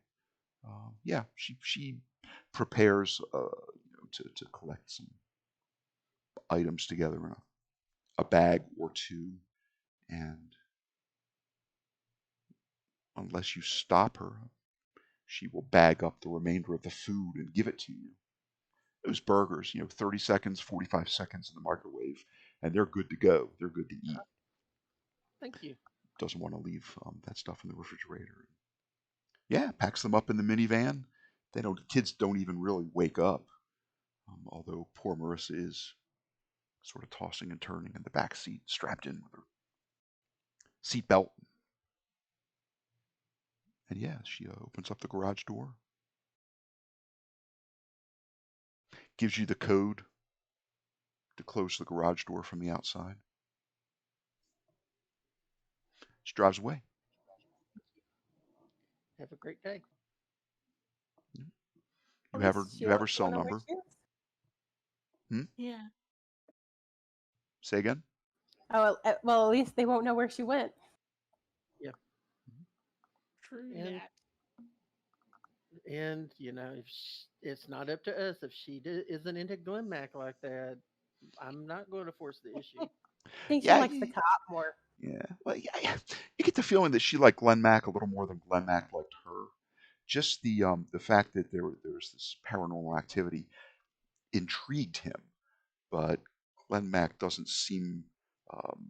Yeah, she prepares to collect some items together in a bag or two, and unless you stop her, she will bag up the remainder of the food and give it to you. Those burgers, 30 seconds, 45 seconds in the microwave, and they're good to go. They're good to eat. Thank you. Doesn't want to leave that stuff in the refrigerator. Yeah, packs them up in the minivan. Kids don't even really wake up, although poor Marissa is sort of tossing and turning in the back seat, strapped in with her seatbelt. And yeah, she opens up the garage door, gives you the code to close the garage door from the outside. She drives away. Have a great day. You at have her. least she You have won't her go cell on our number. shoes. Hmm? Yeah. Say again. Well, at least they won't know where she went. Yeah. True And that. if it's not up to us if she isn't into Glen Mac like that. I'm not going to force the issue. I think she Yeah, likes the cop more. yeah. Well, yeah. You get the feeling that she liked Glenn Mack a little more than Glenn Mack liked her. Just the fact that there was this paranormal activity intrigued him, but Glenn Mack doesn't seem um,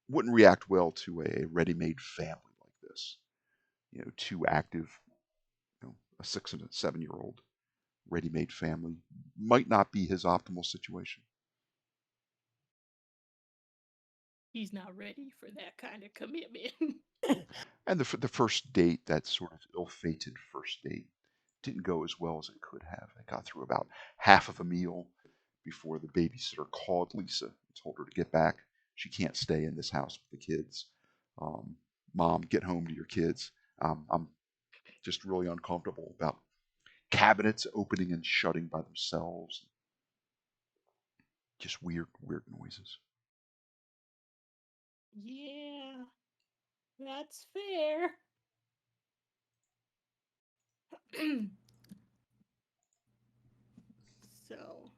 wouldn't react well to a ready-made family like this. Two active, a 6 and a 7 year old ready-made family might not be his optimal situation. He's not ready for that kind of commitment. And the first date, that sort of ill-fated first date, didn't go as well as it could have. It got through about half of a meal before the babysitter called Lisa and told her to get back. She can't stay in this house with the kids. Um, Mom, get home to your kids. I'm just really uncomfortable about cabinets opening and shutting by themselves. Just weird, weird noises. Yeah, that's fair. So,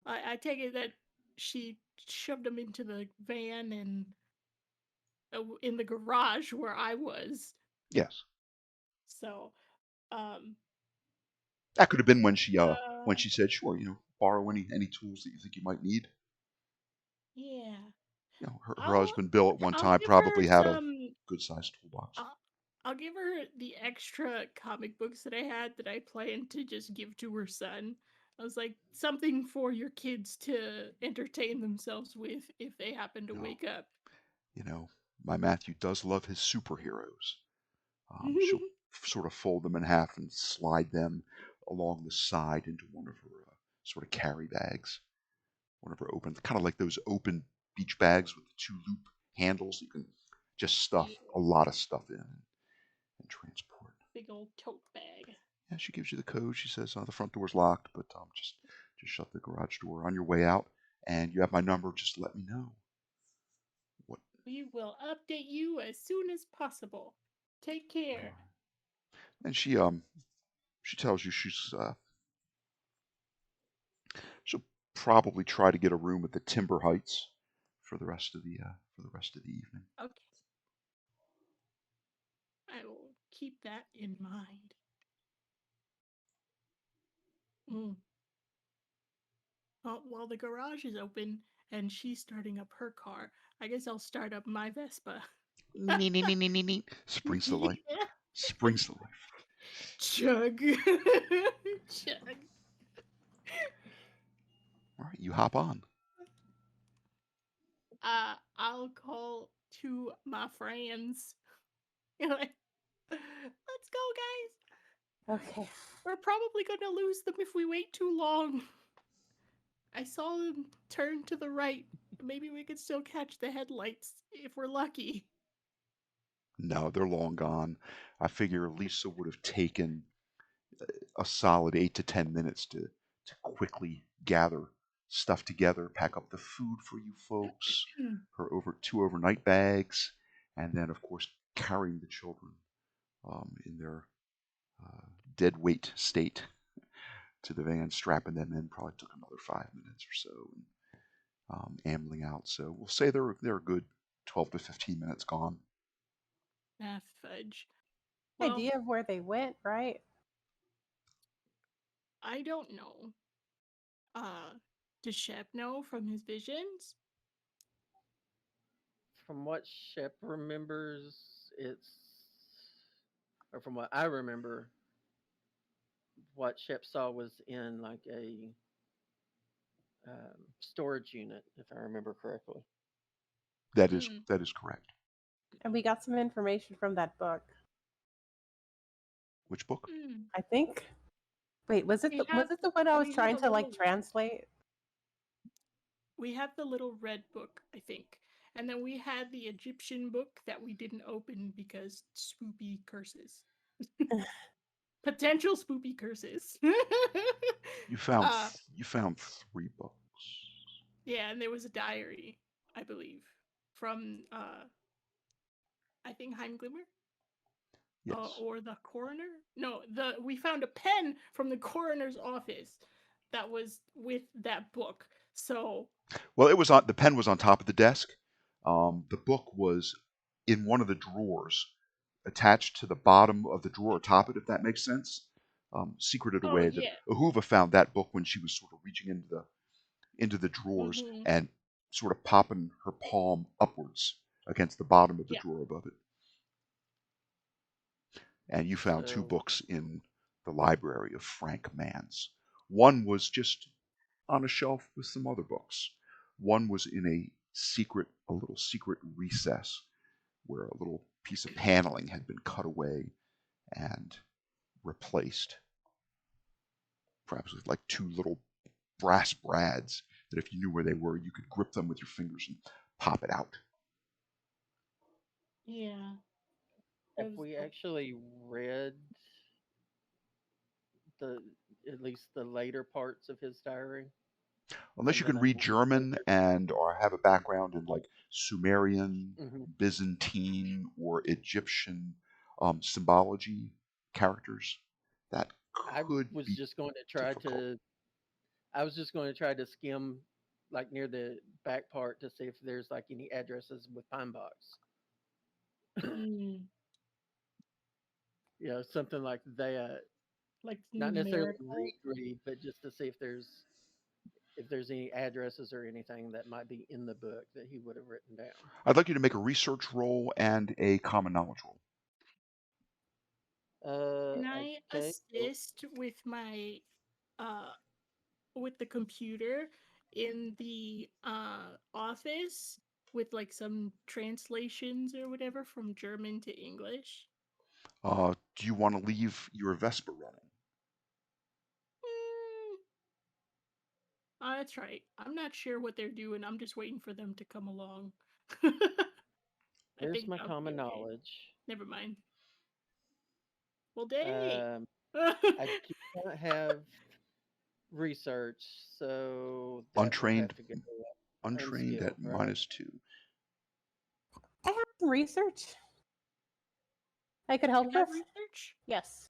I take it that she shoved him into the van and in the garage where I was. Yes, So, um, that could have been when uh, she said, "Sure, borrow any tools that you think you might need." yeah. Her husband Bill at one I'll time give her probably had a some. good sized toolbox. I'll, I'll give her the extra comic books that I had that I planned to just give to her son. I was like, something for your kids to entertain themselves with if they happen to No, wake up. you know, my Matthew does love his superheroes. She'll sort of fold them in half and slide them along the side into one of her sort of carry bags. One of her open, kind of like those open beach bags with the two loop handles. You can just stuff Yeah, a lot of stuff in and transport. big old tote bag. Yeah, she gives you the code. She says the front door's locked, but just shut the garage door on your way out, and you have my number. Just let me know. What? We will update you as soon as possible. Take care. And she tells you she'll probably try to get a room at the Timber Heights for the rest of the evening. Okay, I will keep that in mind. Mm. While the garage is open and she's starting up her car, I guess I'll start up my Vespa. Nee, nee, nee, nee, nee, nee. Springs to life. Yeah. Springs to life. Chug. Chug. All right, you hop on. I'll call to my friends. Like, let's go, guys. Okay. We're probably gonna lose them if we wait too long. I saw them turn to the right. Maybe we could still catch the headlights if we're lucky. No, they're long gone. I figure Lisa would have taken a solid 8 to 10 minutes to quickly gather stuff together, pack up the food for you folks, her two overnight bags, and then of course carrying the children in their uh, dead weight state to the van, strapping them in. Probably took another 5 minutes or so, and ambling out. So we'll say they're a good 12 to 15 minutes gone. Ah, fudge. Well, Idea of where they went, right? I don't know. Uh, does Shep know from his visions? From what Shep remembers, it's, or from what I remember, what Shep saw was in like a storage unit, if I remember correctly. Mm. That is correct. And we got some information from that book. Which book? Mm. I think. Wait, was it We the one I was we have trying a to like little translate? we have the little red book, I think. And then we had the Egyptian book that we didn't open because spoopy curses. Potential spoopy curses. You found uh you found 3 books. Yeah, and there was a diary, I believe, from I think Heimglimmer Yes. or the coroner. No, we found a pen from the coroner's office that was with that book. So, Well, the pen was on top of the desk. The book was in one of the drawers, attached to the bottom of the drawer atop it, if that makes sense. Secreted oh away. That yeah. Ahuva found that book when she was sort of reaching into the drawers Mm-hmm. and sort of popping her palm upwards against the bottom of the Yeah. drawer above it. And you found two So books in the library of Frank Mans. One was just on a shelf with some other books. One was in a little secret recess where a little piece of paneling had been cut away and replaced, perhaps with like two little brass brads that if you knew where they were, you could grip them with your fingers and pop it out. Yeah. have Those we books. actually read the at least the later parts of his diary? Unless And you then can I read can compare. German and or have a background in like Sumerian, Hmm. Byzantine, or Egyptian symbology characters, that I could was be just going to try difficult. to. I was just going to try to skim like near the back part to see if there's like any addresses with pine box. Mm, Something like that. like Not necessarily numerical. read, but just to see if there's any addresses or anything that might be in the book that he would have written down. I'd like you to make a research roll and a common knowledge roll. Can I Okay. So assist with my uh with the computer in the office with like some translations or whatever from German to English? Do you want to leave your Vespa running? Mm, that's right. I'm not sure what they're doing. I'm just waiting for them to come along. I where's think my that'll be common okay. knowledge? Never mind. Well, dang. Um, I do not have research, so that will Untrained, have to go untrained unskilled, at right? -2. I have some research I could You help have with. research? Yes.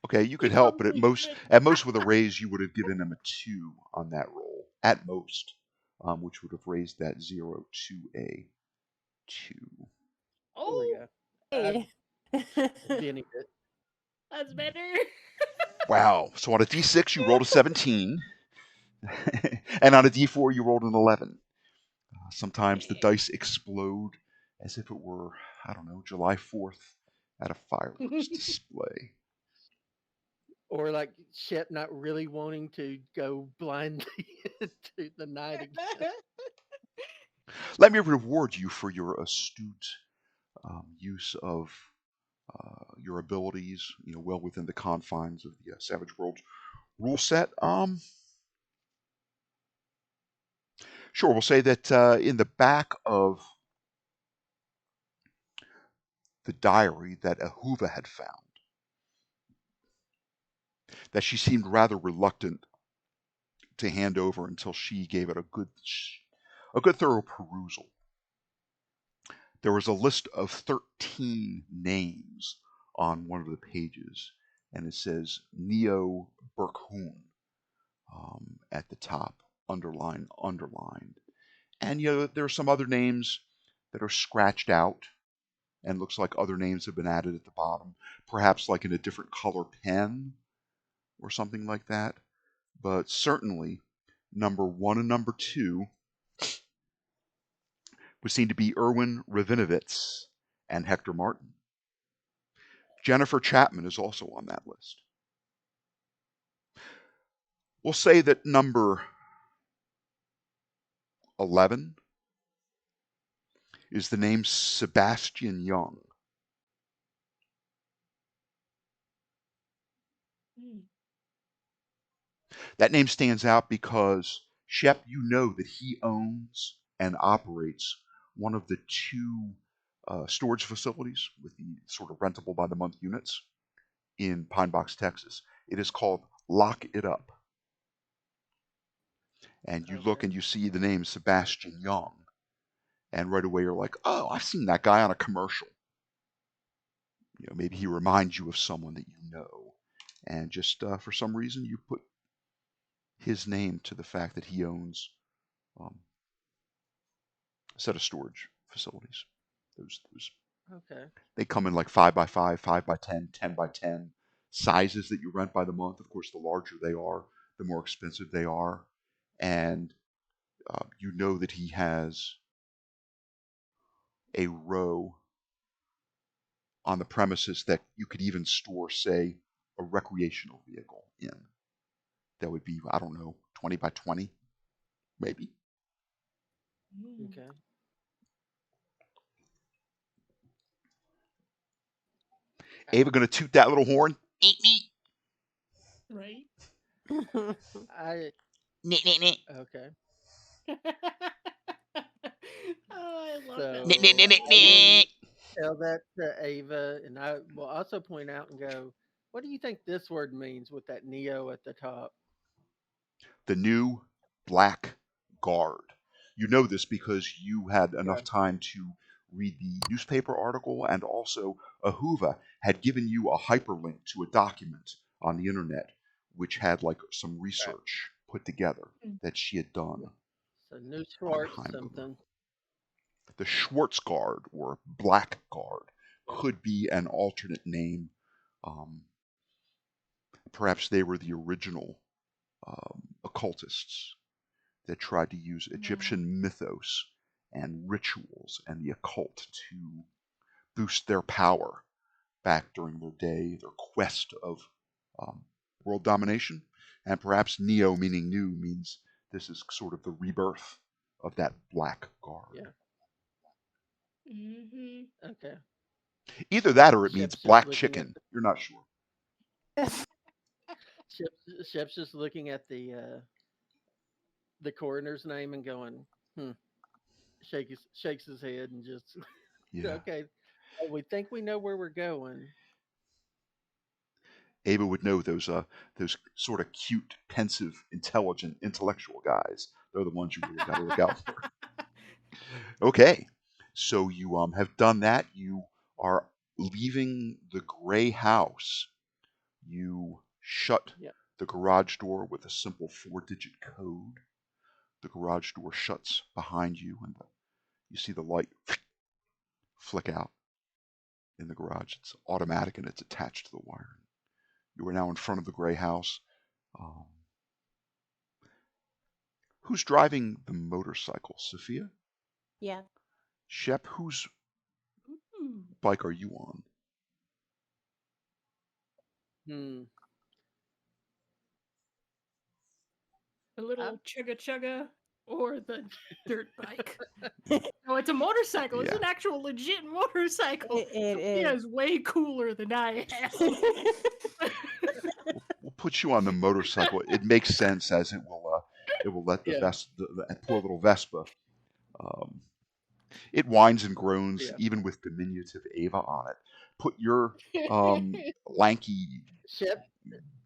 Okay, you could You help, but probably should. at most with a raise, you would have given him a 2 on that roll, at most, which would have raised that 0 to a 2. There we Oh, go. I Hey. Benny it. that's better. Wow. So on a d6, you rolled a 17, and on a d4, you rolled an 11. Sometimes the Yeah. dice explode as if it were, I don't know, July 4th at a fireworks display. Or like Shep not really wanting to go blindly into the night again. Let me reward you for your astute use of your abilities, well within the confines of the Savage World rule set. Sure, we'll say that in the back of the diary that Ahuva had found, that she seemed rather reluctant to hand over until she gave it a good thorough perusal. There was a list of 13 names on one of the pages, and it says Neo Burkhoon at the top, underlined. And there are some other names that are scratched out, and looks like other names have been added at the bottom, perhaps like in a different color pen or something like that. But certainly, number 1 and number 2 would seem to be Irwin Revinowitz and Hector Martin. Jennifer Chapman is also on that list. We'll say that number 11 is the name Sebastian Young. Hmm. That name stands out because, Shep, you know that he owns and operates one of the two storage facilities with the sort of rentable by the month units in Pine Box, Texas. It is called Lock It Up. And you look Okay. and you see the name Sebastian Young, and right away you're like, oh, I've seen that guy on a commercial. Maybe he reminds you of someone that you know, and just for some reason you put his name to the fact that he owns um, a set of storage facilities. Those Okay. they come in like 5x5, 5x10, 10x10 sizes that you rent by the month. Of course, the larger they are, the more expensive they are, and you know that he has a row on the premises that you could even store, say, a recreational vehicle in. That would be, I don't know, 20x20, maybe. Mm, Okay. Ava gonna toot that little horn. Eat me. right. I Nyeh, nyeh, nyeh. okay. Oh, I love that Nyeh, nyeh, so So nyeh, nyeh, much. I will nyeh. tell that to Ava, and I will also point out and go, what do you think this word means with that neo at the top? The new black guard. You know this because you had enough Okay. time to read the newspaper article, and also Ahuva had given you a hyperlink to a document on the internet which had like some Right. research put together Mm. that she had done So new on Schwartz Heimdall. something. The Schwartz Guard or Black Guard Yeah. could be an alternate name. Um, Perhaps they were the original occultists that tried to use Wow. Egyptian mythos and rituals and the occult to boost their power back during their day, their quest of um, world domination. And perhaps Neo, meaning new, means this is sort of the rebirth of that Black Guard. Yeah. Mm-hmm. Okay. Either that or it means Shep's just black looking at chicken. You're not sure. Shep's just looking at the coroner's name and going, hmm. Shakes his head and just Yeah. okay. Well, we think we know where we're going. Ava would know those sort of cute, pensive, intelligent, intellectual guys. They're the ones you really got to look out for. Okay, so you have done that. You are leaving the gray house. You shut Yeah. the garage door with a simple 4-digit code. The garage door shuts behind you, and you see the light flick out in the garage. It's automatic and it's attached to the wire. You are now in front of the gray house. Um, who's driving the motorcycle? Sophia? Yeah. Shep, whose Ooh. bike are you on? Hmm. The I, little chugga chugga or the dirt bike. No, it's a motorcycle. It's Yeah, an actual legit motorcycle. It Sophia is. is way cooler than I am. we'll put you on the motorcycle. It makes sense as it will let yeah. the poor little Vespa. Um, it whines and groans Yeah. even with diminutive Ava on it. Put your lanky Shep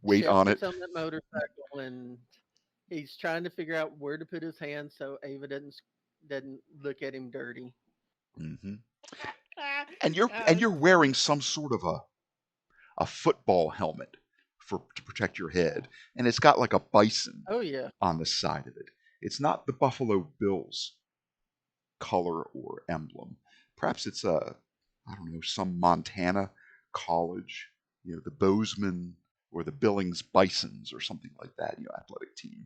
weight Shep on it. gets on that motorcycle and he's trying to figure out where to put his hand so Ava doesn't look at him dirty. Hmm. Ah, And it's you're wearing funny. some sort of a football helmet to protect your head, and it's got like a bison Oh yeah. on the side of it. It's not the Buffalo Bills color or emblem. Perhaps it's I don't know, some Montana college, the Bozeman or the Billings Bisons or something like that, athletic team.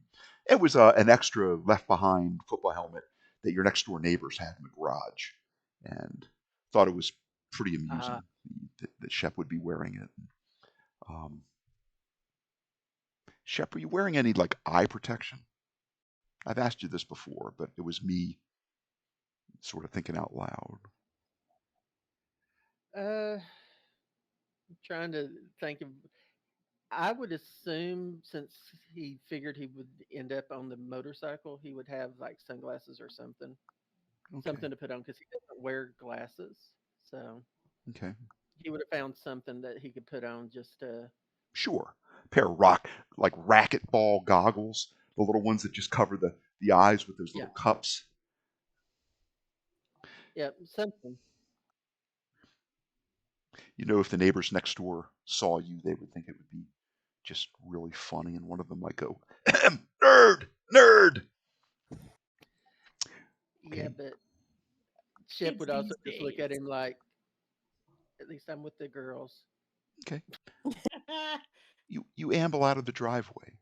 It was an extra left behind football helmet that your next door neighbors had in the garage, and thought it was pretty Uh, amusing that Shep would be wearing it. Um, Shep, are you wearing any like eye protection? I've asked you this before, but it was me sort of thinking out loud. I'm trying to think of. I would assume since he figured he would end up on the motorcycle, he would have like sunglasses or something, Okay, something to put on because he doesn't wear glasses. So okay, he would have found something that he could put on just to. sure. A pair of like racquetball goggles, the little ones that just cover the eyes with those Yeah. little cups. Yeah. Something. You know, if the neighbors next door saw you, they would think it would be just really funny, and one of them might go, "Nerd, nerd." Yeah, Okay, but Shep Kids would also these just look at days. him like, at least I'm with the girls. okay. You amble out of the driveway.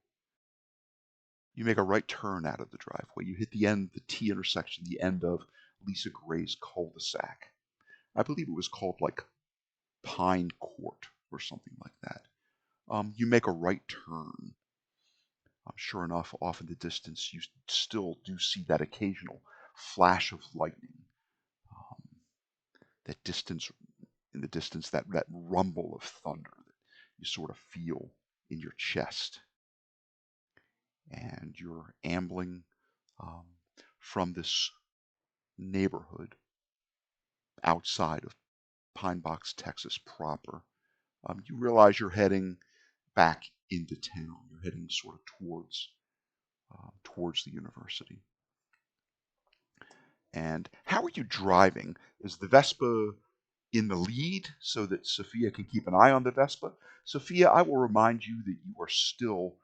You make a right turn out of the driveway. You hit the end, the T intersection, the end of Lisa Gray's cul-de-sac. I believe it was called like Pine Court or something like that. You make a right turn. Sure enough, off in the distance, you still do see that occasional flash of lightning. That distance, in the distance, that rumble of thunder that you sort of feel in your chest. And you're ambling um, from this neighborhood outside of Pine Box, Texas proper. You realize you're heading back into town. You're heading sort of towards the university. And how are you driving? Is the Vespa in the lead so that Sophia can keep an eye on the Vespa? Sophia, I will remind you that you are still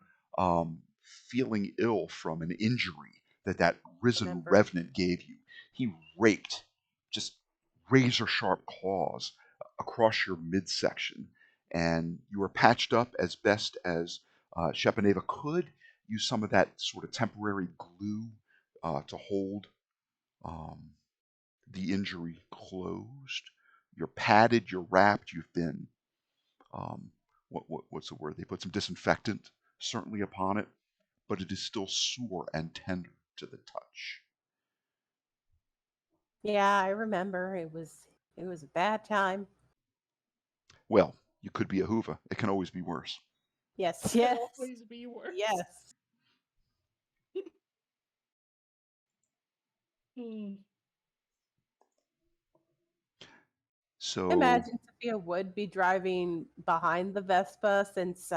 feeling ill from an injury that risen Remember. revenant gave you. He raked just razor sharp claws across your midsection, and you were patched up as best as Shepaneva could. Use some of that sort of temporary glue to hold um, the injury closed. You're padded, you're wrapped, you've been what's the word? They put some disinfectant certainly upon it, but it is still sore and tender to the touch. Yeah, I remember. It was a bad time. Well, you could be a Hoover. It can always be worse. Yes, Could yes, always be worse. yes. Hmm. So, Imagine Sophia would be driving behind the Vespa since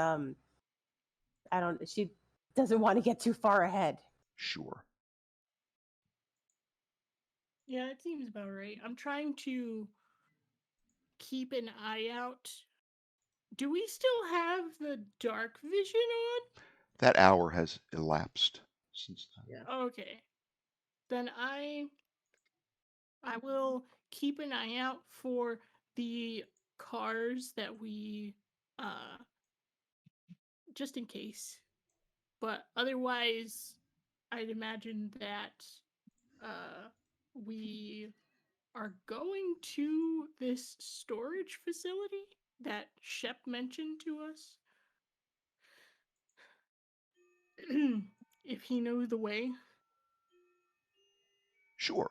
she doesn't want to get too far ahead. sure. Yeah, it seems about right. I'm trying to keep an eye out. Do we still have the dark vision That hour has elapsed since then. Yeah. on? Okay. Then I will keep an eye out for the cars that we uh just in case. But otherwise I'd imagine that we are going to this storage facility that Shep mentioned to us. If he knows the way. Sure.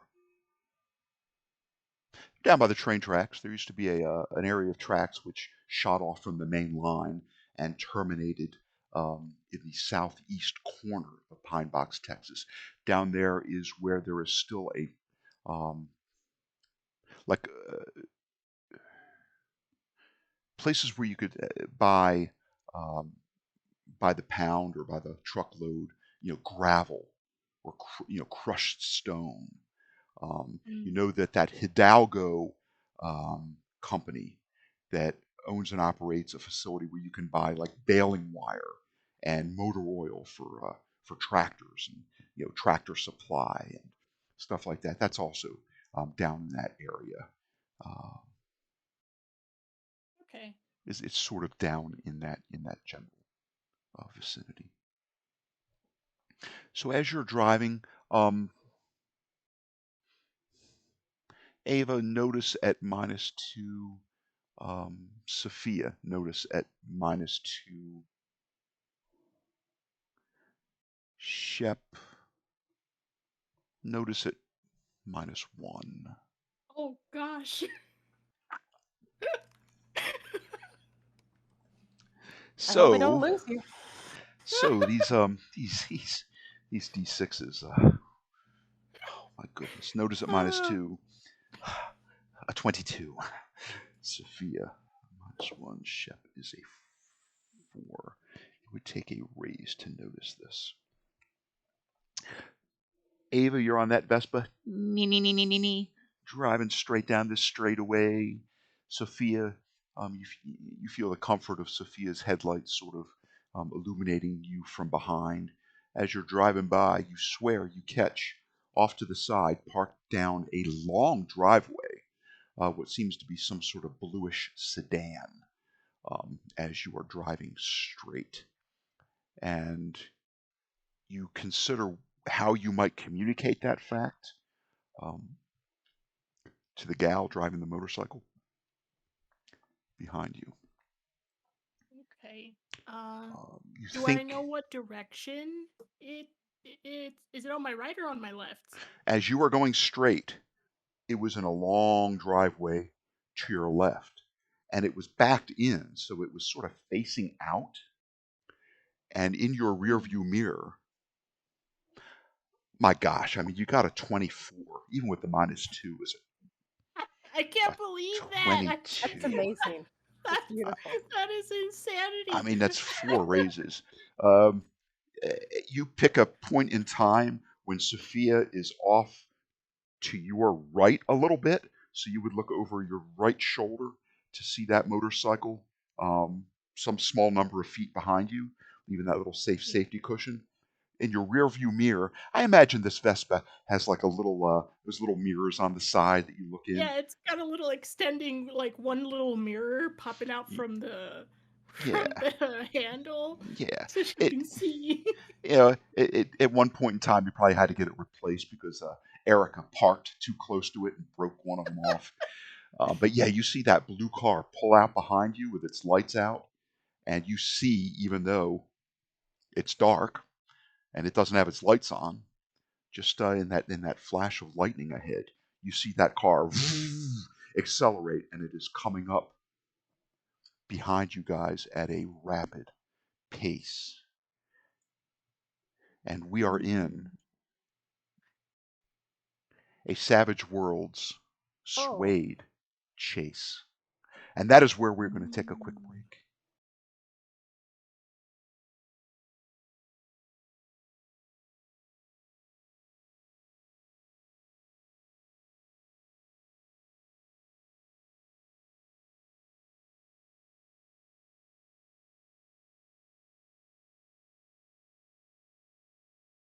Down by the train tracks, there used to be an area of tracks which shot off from the main line and terminated in the southeast corner of Pine Box, Texas. Down there is where there is still a um, like places where you could um, by the pound or by the truckload, gravel or crushed stone. You Mm. know that Hidalgo company that owns and operates a facility where you can buy like baling wire and motor oil for tractors and tractor supply and stuff like that. That's also down in that area. Uh, Okay. it's sort of down in that general vicinity. So as you're driving, um, Ava, notice at -2. Sophia, notice at -2. Shep, notice at -1. Oh gosh. I hope I don't So, lose you. so these d6s. Oh my goodness! Notice at -2, a 22. Sophia -1. Shep is a 4. It would take a raise to notice this. Ava, you're on that Vespa, driving straight down this straightaway. Sophia, you feel the comfort of Sophia's headlights sort of illuminating you from behind. As you're driving by, you swear you catch off to the side, parked down a long driveway, what seems to be some sort of bluish sedan, as you are driving straight. And you consider how you might communicate that fact um, to the gal driving the motorcycle behind you. Okay. You Do I know what direction it is? It on my right or on my left? as you are going straight, it was in a long driveway to your left, and it was backed in, so it was sort of facing out. And in your rear view mirror, my gosh, I mean, you got a 24, even with the -2, is I can't a believe that. 22. That's amazing. That's That's, beautiful. that is insanity. I mean, that's 4 raises. Um, you pick a point in time when Sophia is off to your right a little bit, so you would look over your right shoulder to see that motorcycle some small number of feet behind you, leaving that little safe safety cushion. In your rear view mirror, I imagine this Vespa has like a little those little mirrors on the side that you look in. Yeah, it's got a little extending, like one little mirror popping out from the Yeah, handle, yeah. so you It can see. at one point in time you probably had to get it replaced because Erica parked too close to it and broke one of them off. But yeah, you see that blue car pull out behind you with its lights out, and you see, even though it's dark and it doesn't have its lights on, just in that flash of lightning ahead, you see that car accelerate, and it is coming up behind you guys at a rapid pace. And we are in a Savage Worlds Oh, Suede chase. And that is where we're going to take a quick break.